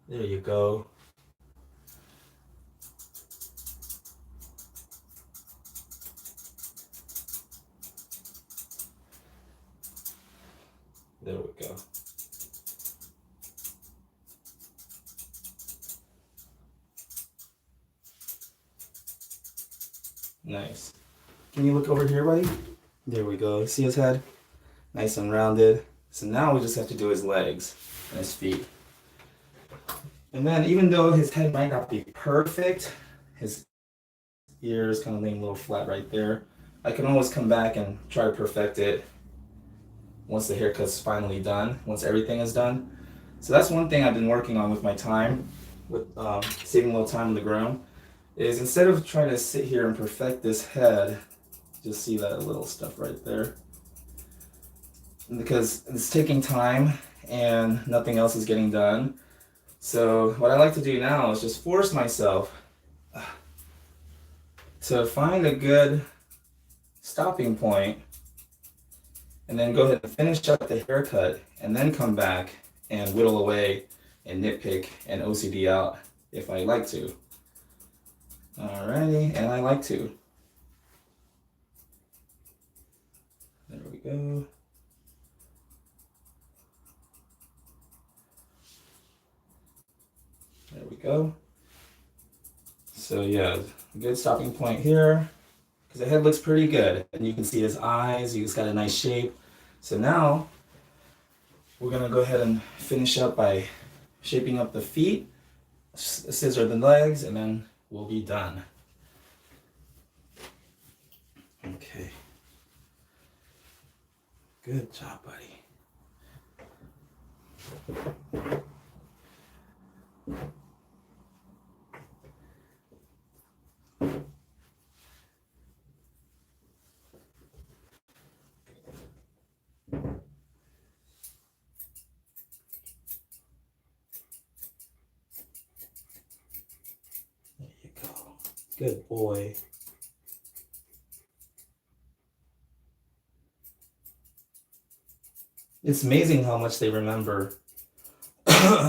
There you go. There we go. Nice. Can you look over here, buddy? There we go. See his head? Nice and rounded. So now we just have to do his legs and his feet. And then even though his head might not be perfect, his ears kind of laying a little flat right there, I can always come back and try to perfect it once the haircut's finally done, once everything is done. So that's one thing I've been working on with my time, with saving a little time in the groom, is instead of trying to sit here and perfect this head, just see that little stuff right there. Because it's taking time and nothing else is getting done. So what I like to do now is just force myself to find a good stopping point and then go ahead and finish up the haircut and then come back and whittle away and nitpick and OCD out if I like to. Alrighty, and I like to. There we go. There we go. So yeah, good stopping point here, because the head looks pretty good. And you can see his eyes, he's got a nice shape. So now, we're gonna go ahead and finish up by shaping up the feet, scissor the legs, and then we'll be done. Okay. Good job, buddy. There you go. Good boy. It's amazing how much they remember.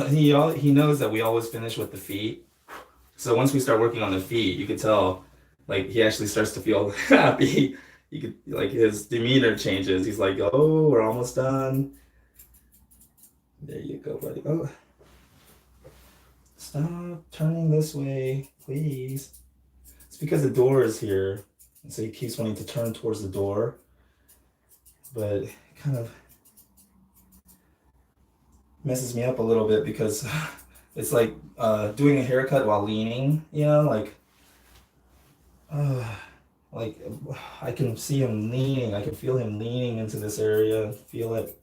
He knows that we always finish with the feet. So once we start working on the feet, you can tell, like, he actually starts to feel happy. You could, like, his demeanor changes. He's like, "Oh, we're almost done." There you go, buddy. Oh, stop turning this way, please. It's because the door is here, and so he keeps wanting to turn towards the door, but it kind of messes me up a little bit because it's like doing a haircut while leaning, you know, uh, like I can see him leaning, I can feel him leaning into this area, feel it.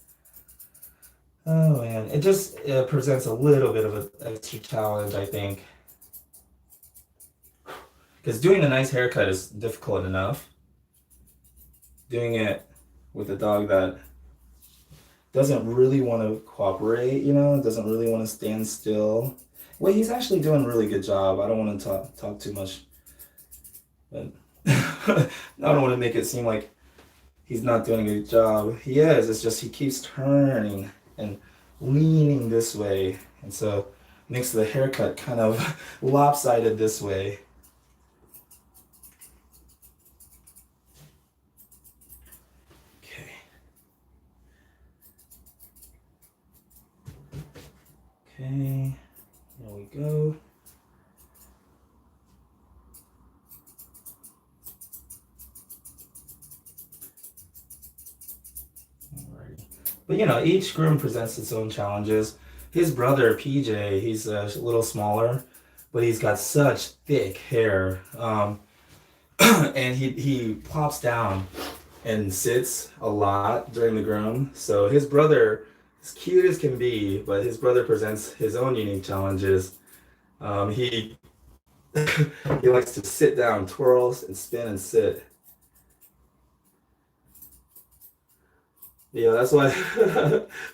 Oh man, it just presents a little bit of an extra challenge, I think. Because doing a nice haircut is difficult enough. Doing it with a dog that doesn't really want to cooperate, you know, doesn't really want to stand still. Well, he's actually doing a really good job. I don't want to talk too much, but I don't want to make it seem like he's not doing a good job. He is. It's just he keeps turning and leaning this way, and so makes the haircut kind of lopsided this way. Okay. Okay. There we go. Alrighty. But you know, each groom presents its own challenges. His brother, PJ, he's a little smaller, but he's got such thick hair. And he plops down and sits a lot during the groom. So his brother, as cute as can be, but his brother presents his own unique challenges. He he likes to sit down, twirls and spin and sit. Yeah, that's why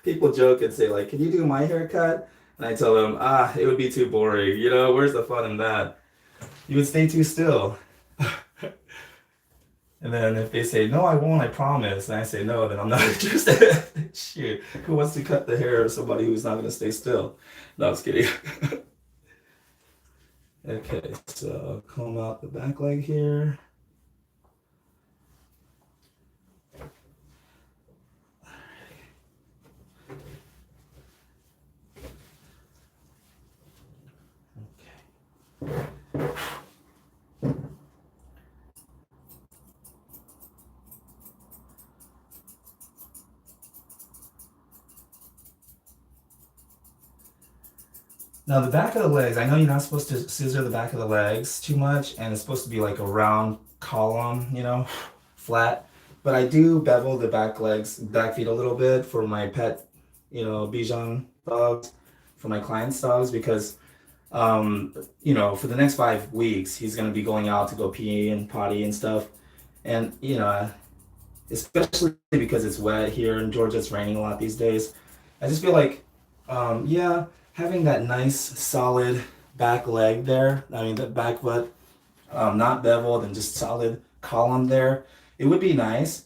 people joke and say like, "Can you do my haircut?" And I tell them, it would be too boring. You know, where's the fun in that? You would stay too still. And then if they say, "No, I won't, I promise," and I say, "No," then I'm not interested. Shoot, who wants to cut the hair of somebody who's not going to stay still? No, I'm just kidding. Okay, so comb out the back leg here. Now the back of the legs, I know you're not supposed to scissor the back of the legs too much, and it's supposed to be like a round column, you know, flat. But I do bevel the back legs, back feet a little bit for my pet, you know, Bichon dogs. for my clients' dogs because, for the next 5 weeks, he's going to be going out to go pee and potty and stuff. And, especially because it's wet here in Georgia, it's raining a lot these days. I just feel like, having that nice solid back leg there, the back foot, not beveled and just solid column there, it would be nice,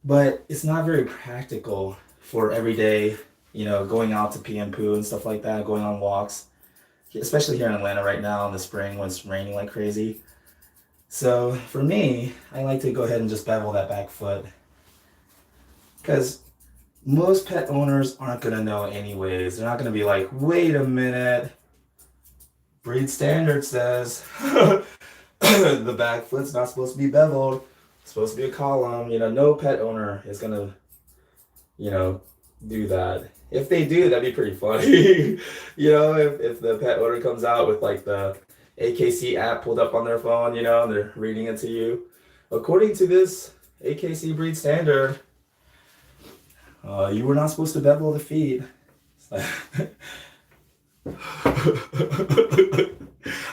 but it's not very practical for every day, going out to pee and poo and stuff like that, going on walks, especially here in Atlanta right now in the spring when it's raining like crazy. So for me, I like to go ahead and just bevel that back foot because most pet owners aren't going to know anyways. They're not going to be like, wait a minute, breed standard says the back foot's not supposed to be beveled. It's supposed to be a column. No pet owner is going to, do that. If they do, that'd be pretty funny. If the pet owner comes out with like the AKC app pulled up on their phone, and they're reading it to you. According to this AKC breed standard, you were not supposed to bevel the feet.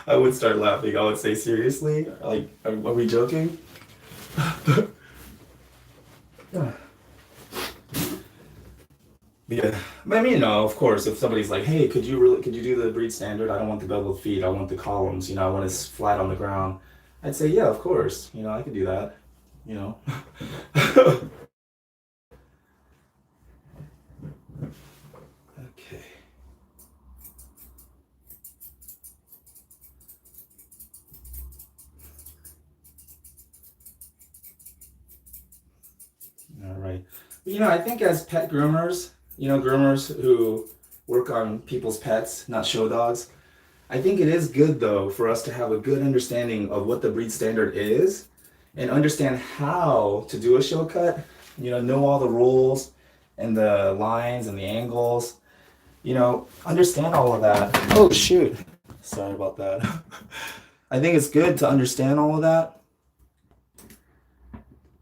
I would start laughing. I would say, seriously? Like, are we joking? Yeah, but of course, if somebody's like, "Hey, could you do the breed standard? I don't want the beveled feet. I want the columns. I want it flat on the ground." I'd say, "Yeah, of course. I could do that." Okay. All right. I think as pet groomers, groomers who work on people's pets, not show dogs, I think it is good though for us to have a good understanding of what the breed standard is and understand how to do a show cut, know all the rules and the lines and the angles, understand all of that. Oh shoot, sorry about that. I think it's good to understand all of that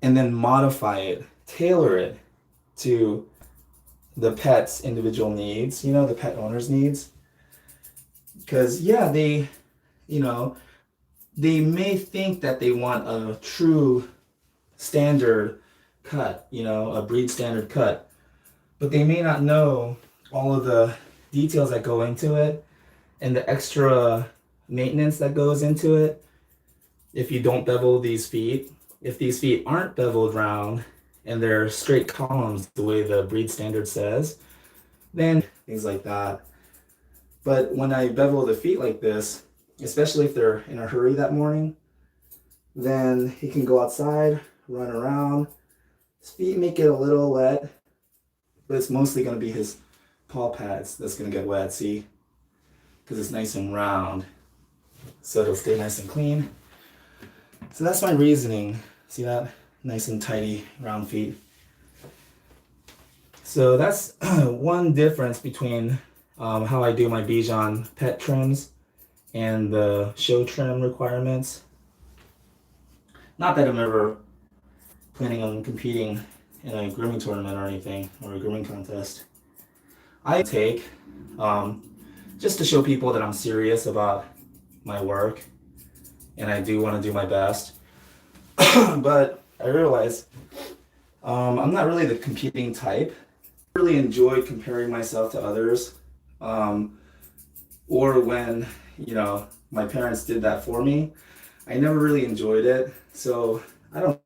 and then modify it, tailor it to the pet's individual needs, the pet owner's needs. Because, they may think that they want a true standard cut, a breed standard cut, but they may not know all of the details that go into it and the extra maintenance that goes into it. If you don't bevel these feet, if these feet aren't beveled round and they're straight columns the way the breed standard says, then things like that. But when I bevel the feet like this, especially if they're in a hurry that morning, then he can go outside, run around. His feet may get a little wet, but it's mostly going to be his paw pads that's going to get wet, see? Because it's nice and round, so it'll stay nice and clean. So that's my reasoning. See that? Nice and tidy, round feet. So that's one difference between how I do my Bichon pet trims and the show trim requirements. Not that I'm ever planning on competing in a grooming tournament or anything, or a grooming contest. I take just to show people that I'm serious about my work and I do want to do my best. But I realize I'm not really the competing type. I really enjoy comparing myself to others. Or when, my parents did that for me, I never really enjoyed it. So I don't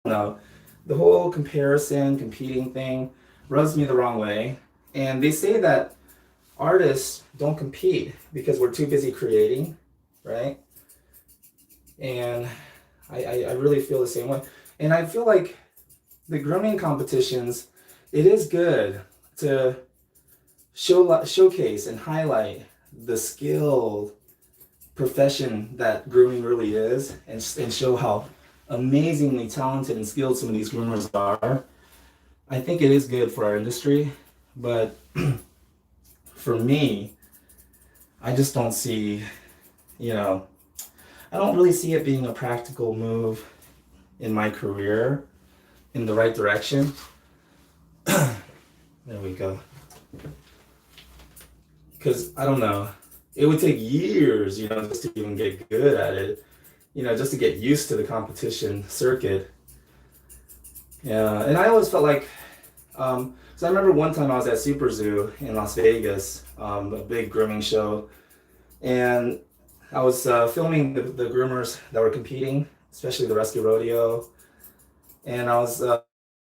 know. The whole comparison, competing thing rubs me the wrong way. And they say that artists don't compete because we're too busy creating, right? And I really feel the same way. And I feel like the grooming competitions, it is good to showcase and highlight the skilled profession that grooming really is, and show how amazingly talented and skilled some of these groomers are. I think it is good for our industry, but for me, I just don't see, I don't really see it being a practical move in my career in the right direction. There we go. because I don't know, it would take years, you know, just to even get good at it, you know, just to get used to the competition circuit. Yeah, and I always felt like, so I remember one time I was at Super Zoo in Las Vegas, a big grooming show, and I was filming the groomers that were competing, especially the rescue rodeo, and I was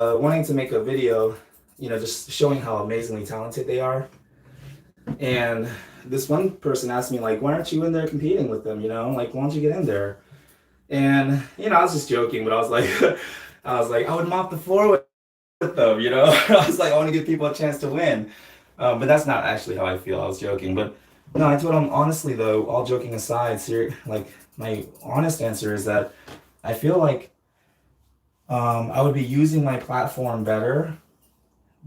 wanting to make a video, you know, just showing how amazingly talented they are. And this one person asked me, like, why aren't you in there competing with them? You know, like, why don't you get in there? And you know, I was just joking, but I was like, I would mop the floor with them. You know, I was like, I want to give people a chance to win. But that's not actually how I feel. I was joking, but no, I told him honestly though, all joking aside, like my honest answer is that I feel like I would be using my platform better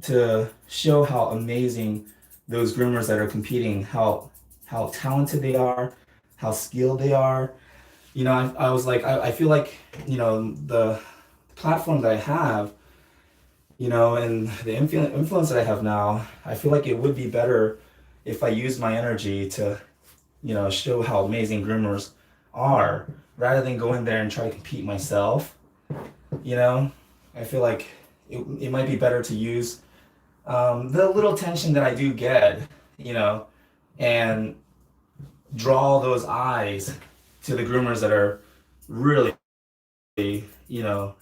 to show how amazing those groomers that are competing, how talented they are, how skilled they are. You know, I was like, I feel like, you know, the platform that I have, you know, and the influence that I have now, I feel like it would be better if I used my energy to, you know, show how amazing groomers are rather than go in there and try to compete myself. You know, I feel like it might be better to use the little tension that I do get, you know, and draw those eyes to the groomers that are really, you know,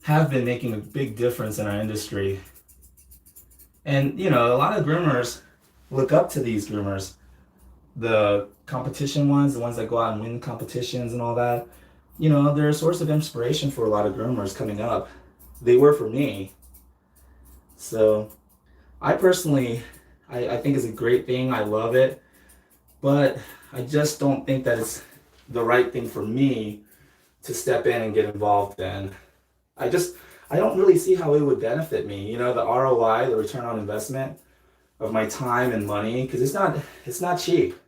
have been making a big difference in our industry. And, you know, a lot of groomers look up to these groomers, the competition ones, the ones that go out and win competitions and all that. You know, they're a source of inspiration for a lot of groomers coming up. They were for me. So I personally, I think it's a great thing. I love it. But I just don't think that it's the right thing for me to step in and get involved in. I just, I don't really see how it would benefit me. You know, the ROI, the return on investment of my time and money, because it's not cheap.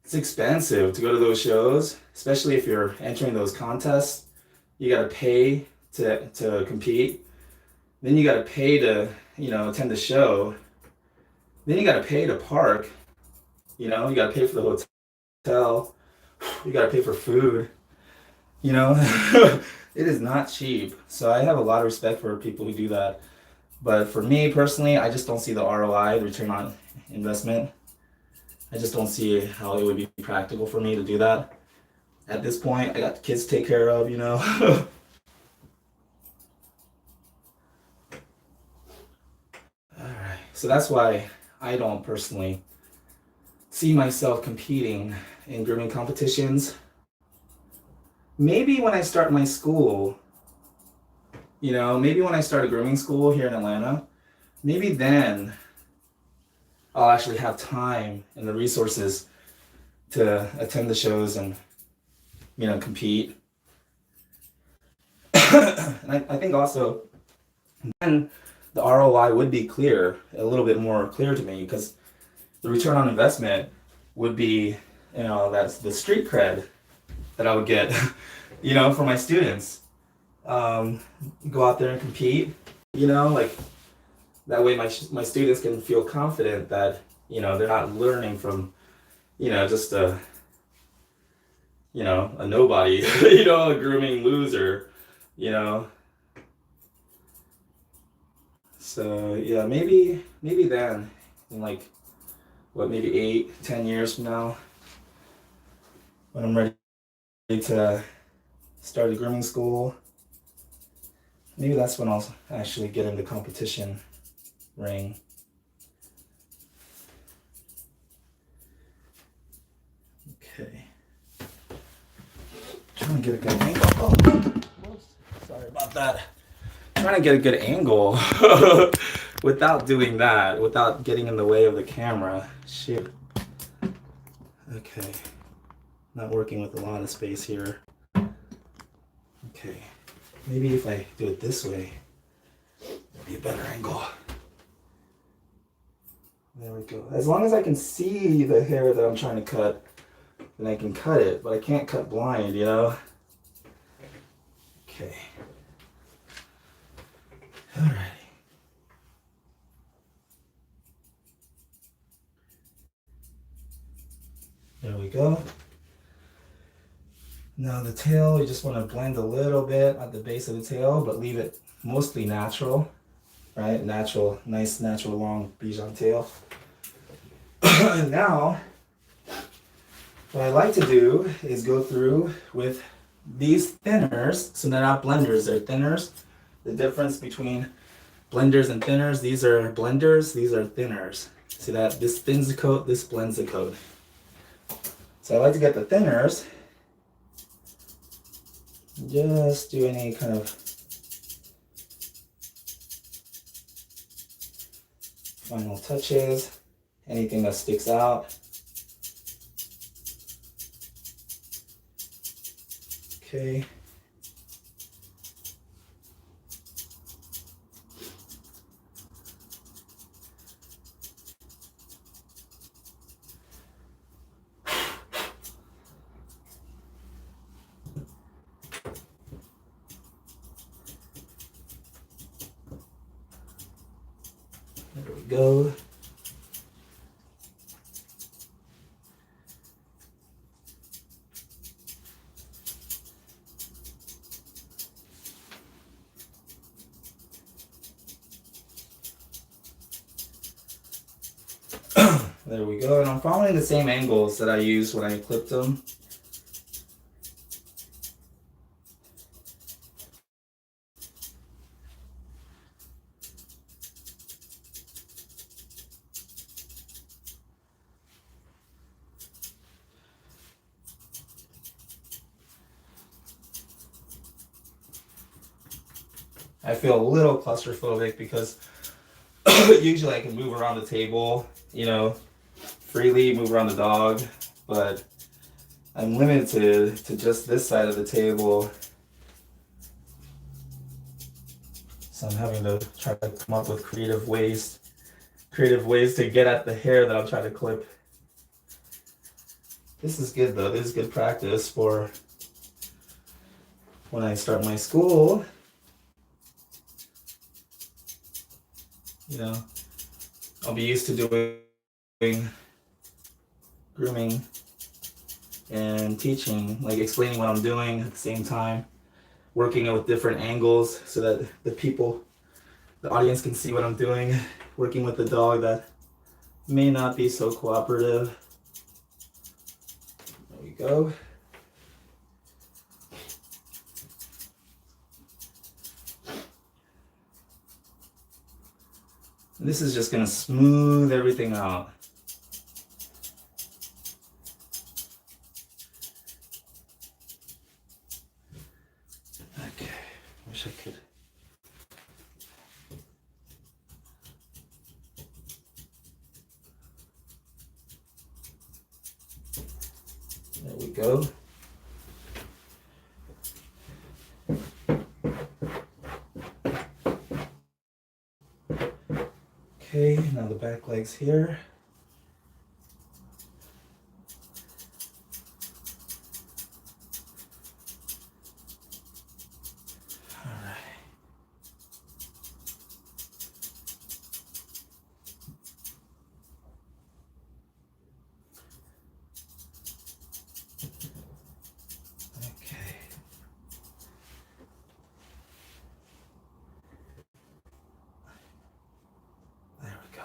It's expensive to go to those shows, especially if you're entering those contests. You got to pay to compete. Then you got to pay to, you know, attend the show. Then you got to pay to park. You know, you got to pay for the hotel. You got to pay for food. You know, it is not cheap. So I have a lot of respect for people who do that. But for me personally, I just don't see the ROI, the return on investment. I just don't see how it would be practical for me to do that. At this point, I got the kids to take care of, you know. Alright, so that's why I don't personally see myself competing in grooming competitions. Maybe when I start my school, you know, maybe when I start a grooming school here in Atlanta, maybe then I'll actually have time and the resources to attend the shows and, you know, compete. And I think also then the ROI would be clear, a little bit more clear to me, because the return on investment would be, you know, that's the street cred that I would get, you know, for my students. Go out there and compete, you know, like that way my students can feel confident that, you know, they're not learning from, you know, just a, you know, a nobody, you know, a grooming loser, you know. So yeah, maybe then in like what, maybe 8-10 years from now, when I'm ready to start a grooming school, maybe that's when I'll actually get into competition ring. Okay. Trying to get a good angle. Oh, whoops. Sorry about that. Trying to get a good angle without doing that, without getting in the way of the camera. Shit. Okay. Not working with a lot of space here. Okay. Maybe if I do it this way, it'll be a better angle. There we go. As long as I can see the hair that I'm trying to cut, then I can cut it, but I can't cut blind, you know? Okay. Alrighty. There we go. Now the tail, you just want to blend a little bit at the base of the tail, but leave it mostly natural, right? Natural, nice, natural long Bichon tail. And now, what I like to do is go through with these thinners. So they're not blenders, they're thinners. The difference between blenders and thinners, these are blenders, these are thinners. See that? This thins the coat, this blends the coat. So I like to get the thinners, just do any kind of final touches, anything that sticks out. Okay. There we go. There we go. And I'm following the same angles that I used when I clipped them. I feel a little claustrophobic because usually I can move around the table, you know, freely, move around the dog, but I'm limited to just this side of the table. So I'm having to try to come up with creative ways to get at the hair that I'm trying to clip. This is good though. This is good practice for when I start my school. You know, I'll be used to doing grooming and teaching, like explaining what I'm doing at the same time, working with different angles so that the audience can see what I'm doing, working with the dog that may not be so cooperative. There we go. And this is just going to smooth everything out. Okay, wish I could. There we go. Okay, now the back legs here. All right. Okay. There we go.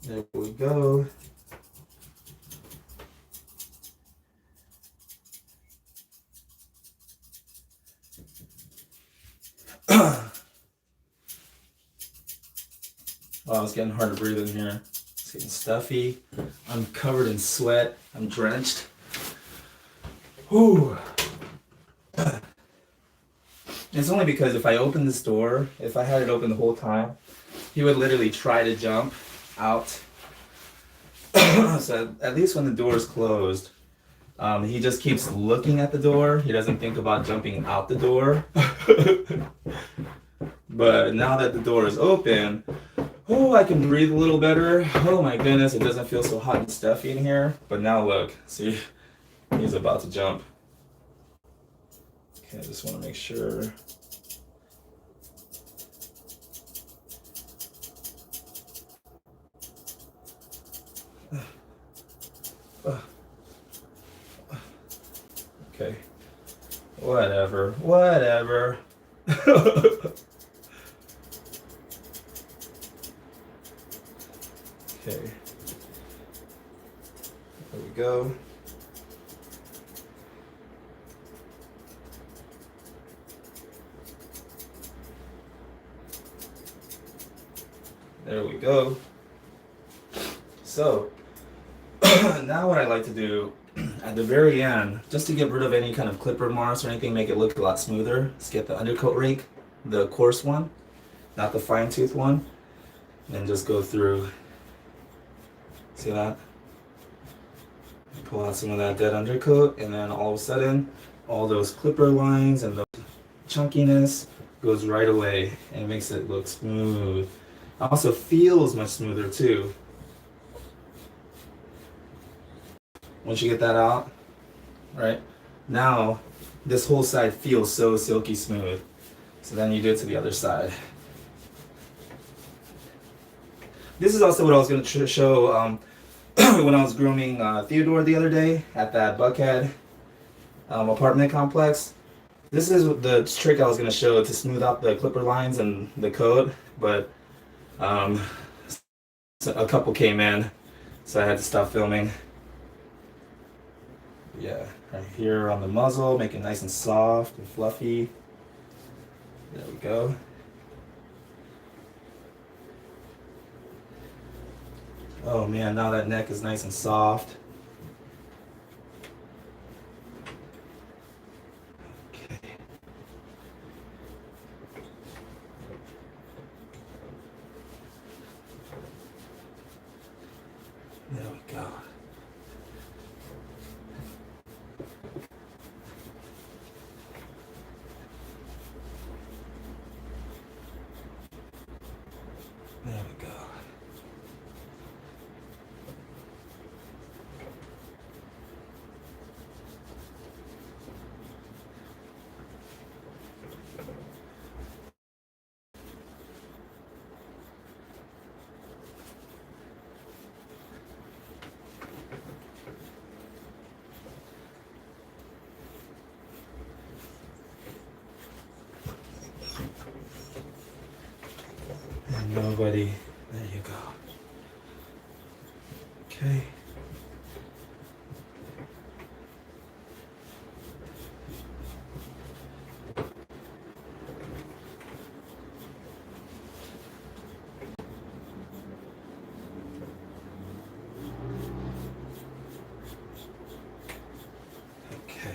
There we go. Oh, it's getting hard to breathe in here. It's getting stuffy. I'm covered in sweat. I'm drenched. Whew. It's only because if I open this door, if I had it open the whole time, he would literally try to jump out. So at least when the door is closed, he just keeps looking at the door. He doesn't think about jumping out the door. But now that the door is open, oh, I can breathe a little better. Oh my goodness, it doesn't feel so hot and stuffy in here. But now look, see, he's about to jump. Okay, I just want to make sure. Okay, whatever. Okay, there we go. There we go. So, now what I like to do at the very end, just to get rid of any kind of clipper marks or anything, make it look a lot smoother, is get the undercoat rake, the coarse one, not the fine tooth one, and just go through. See that? Pull out some of that dead undercoat, and then all of a sudden, all those clipper lines and the chunkiness goes right away, and it makes it look smooth. It also feels much smoother too. Once you get that out, right? Now, this whole side feels so silky smooth. So then you do it to the other side. This is also what I was going to show when I was grooming Theodore the other day at that Buckhead apartment complex. This is the trick I was going to show to smooth out the clipper lines and the coat, but so a couple came in, so I had to stop filming. Yeah, right here on the muzzle, make it nice and soft and fluffy. There we go. Oh man, now that neck is nice and soft. Okay. There we go. There we go. And nobody. There you go. Okay. Okay.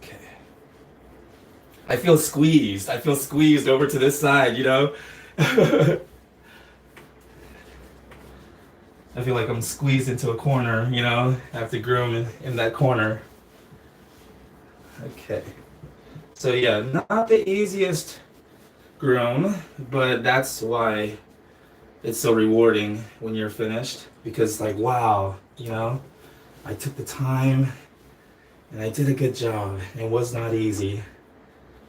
Okay. I feel squeezed. I feel squeezed over to this side, you know? I feel like I'm squeezed into a corner, you know? I have to groom in that corner. Okay. So yeah, not the easiest groom, but that's why it's so rewarding when you're finished, because like, wow, you know? I took the time and I did a good job. It was not easy,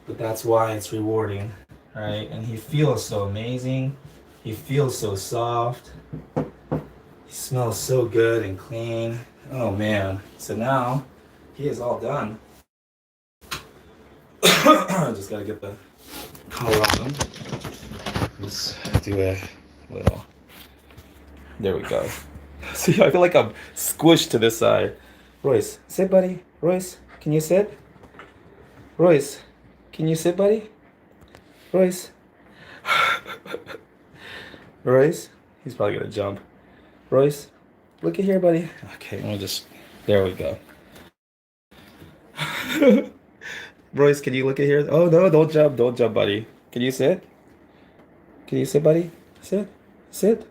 but that's why it's rewarding, right? And he feels so amazing. He feels so soft. He smells so good and clean. Oh man. So now he is all done. Just gotta get the collar on him. Let's do a little. There we go. See, I feel like I'm squished to this side. Royce, sit, buddy. Royce, can you sit? Royce, can you sit, buddy? Royce. Royce, he's probably gonna jump. Royce, look at here, buddy. Okay, let me just. There we go. Royce, can you look at here? Oh no, don't jump, buddy. Can you sit? Can you sit, buddy? Sit, sit.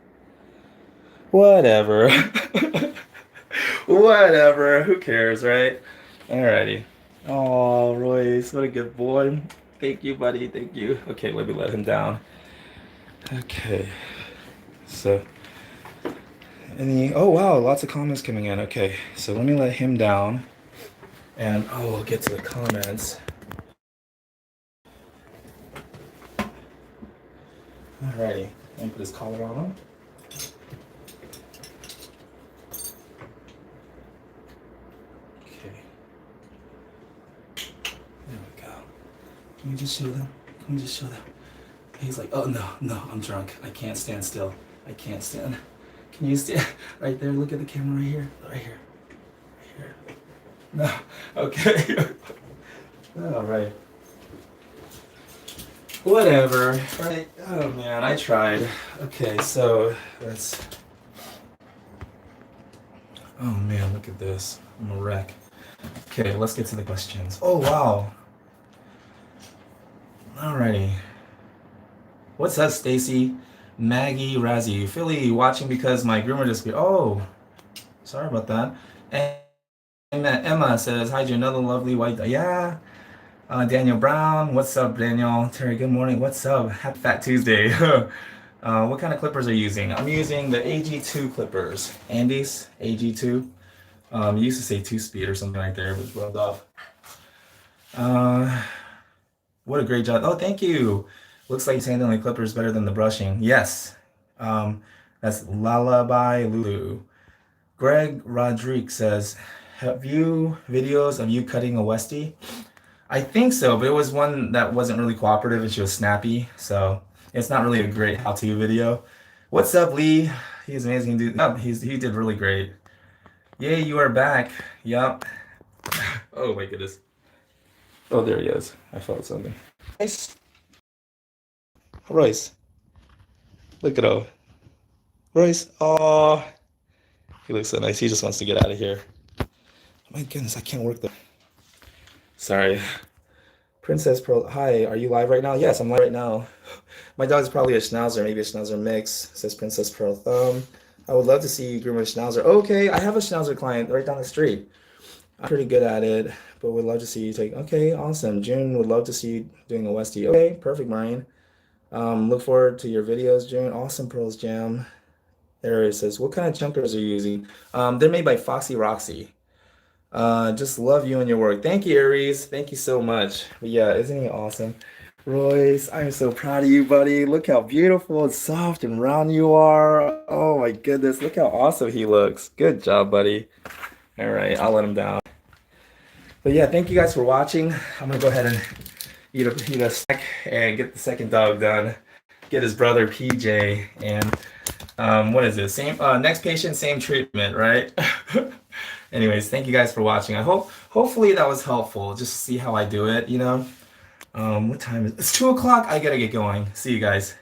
Whatever. Whatever. Who cares, right? Alrighty. Oh, Royce, what a good boy. Thank you, buddy. Thank you. Okay, let me let him down. Okay. So, oh wow, lots of comments coming in. Okay, so let me let him down, and we'll get to the comments. Alrighty, let me put his collar on him. Okay. There we go. Can you just show them? Can you just show them? He's like, oh no, I'm drunk. I can't stand still. I can't stand. Can you stand right there? Look at the camera right here. Right here. Right here. No. Okay. All right. Whatever. Right. Oh man, I tried. Okay, so let's. Oh man, look at this. I'm a wreck. Okay, let's get to the questions. Oh wow. Alrighty. What's up, Stacy? Maggie, Razzie, Philly watching because my groomer just. Oh, sorry about that. And Emma says, hi, another lovely white. Yeah. Daniel Brown, what's up, Daniel? Terry, good morning. What's up? Happy Fat Tuesday. What kind of clippers are you using? I'm using the AG2 clippers. Andes AG2. You used to say 2-speed or something like that, but it's rubbed off. What a great job. Oh, thank you. Looks like you're handling the clippers better than the brushing. Yes. That's Lullaby Lulu. Greg Rodriguez says, have you videos of you cutting a Westie? I think so, but it was one that wasn't really cooperative and she was snappy, so it's not really a great how-to video. What's up, Lee? He's amazing dude. Oh, he did really great. Yay, you are back. Yup. Oh my goodness. Oh, there he is. I felt something. Nice. Royce. Look at him. Royce. Oh, he looks so nice. He just wants to get out of here. Oh my goodness, I can't work the. Sorry. Princess Pearl. Hi, are you live right now? Yes, I'm live right now. My dog's probably a Schnauzer, maybe a Schnauzer mix, says Princess Pearl Thumb. I would love to see you groom a Schnauzer. Okay, I have a Schnauzer client right down the street. I'm pretty good at it, but would love to see you take. Okay, awesome. June would love to see you doing a Westie. Okay, perfect, Marion. Look forward to your videos, June. Awesome Pearls Jam. There it says, what kind of chunkers are you using? They're made by Foxy Roxy. Just love you and your work. Thank you, Aries. Thank you so much. But yeah, isn't he awesome? Royce, I'm so proud of you, buddy. Look how beautiful and soft and round you are. Oh my goodness, look how awesome he looks. Good job, buddy. All right, I'll let him down. But yeah, thank you guys for watching. I'm gonna go ahead and eat a snack and get the second dog done. Get his brother PJ, and what is this? Same next patient, same treatment, right? Anyways, thank you guys for watching. Hopefully that was helpful. Just to see how I do it, you know. What time is it? It's 2 o'clock. I gotta get going. See you guys.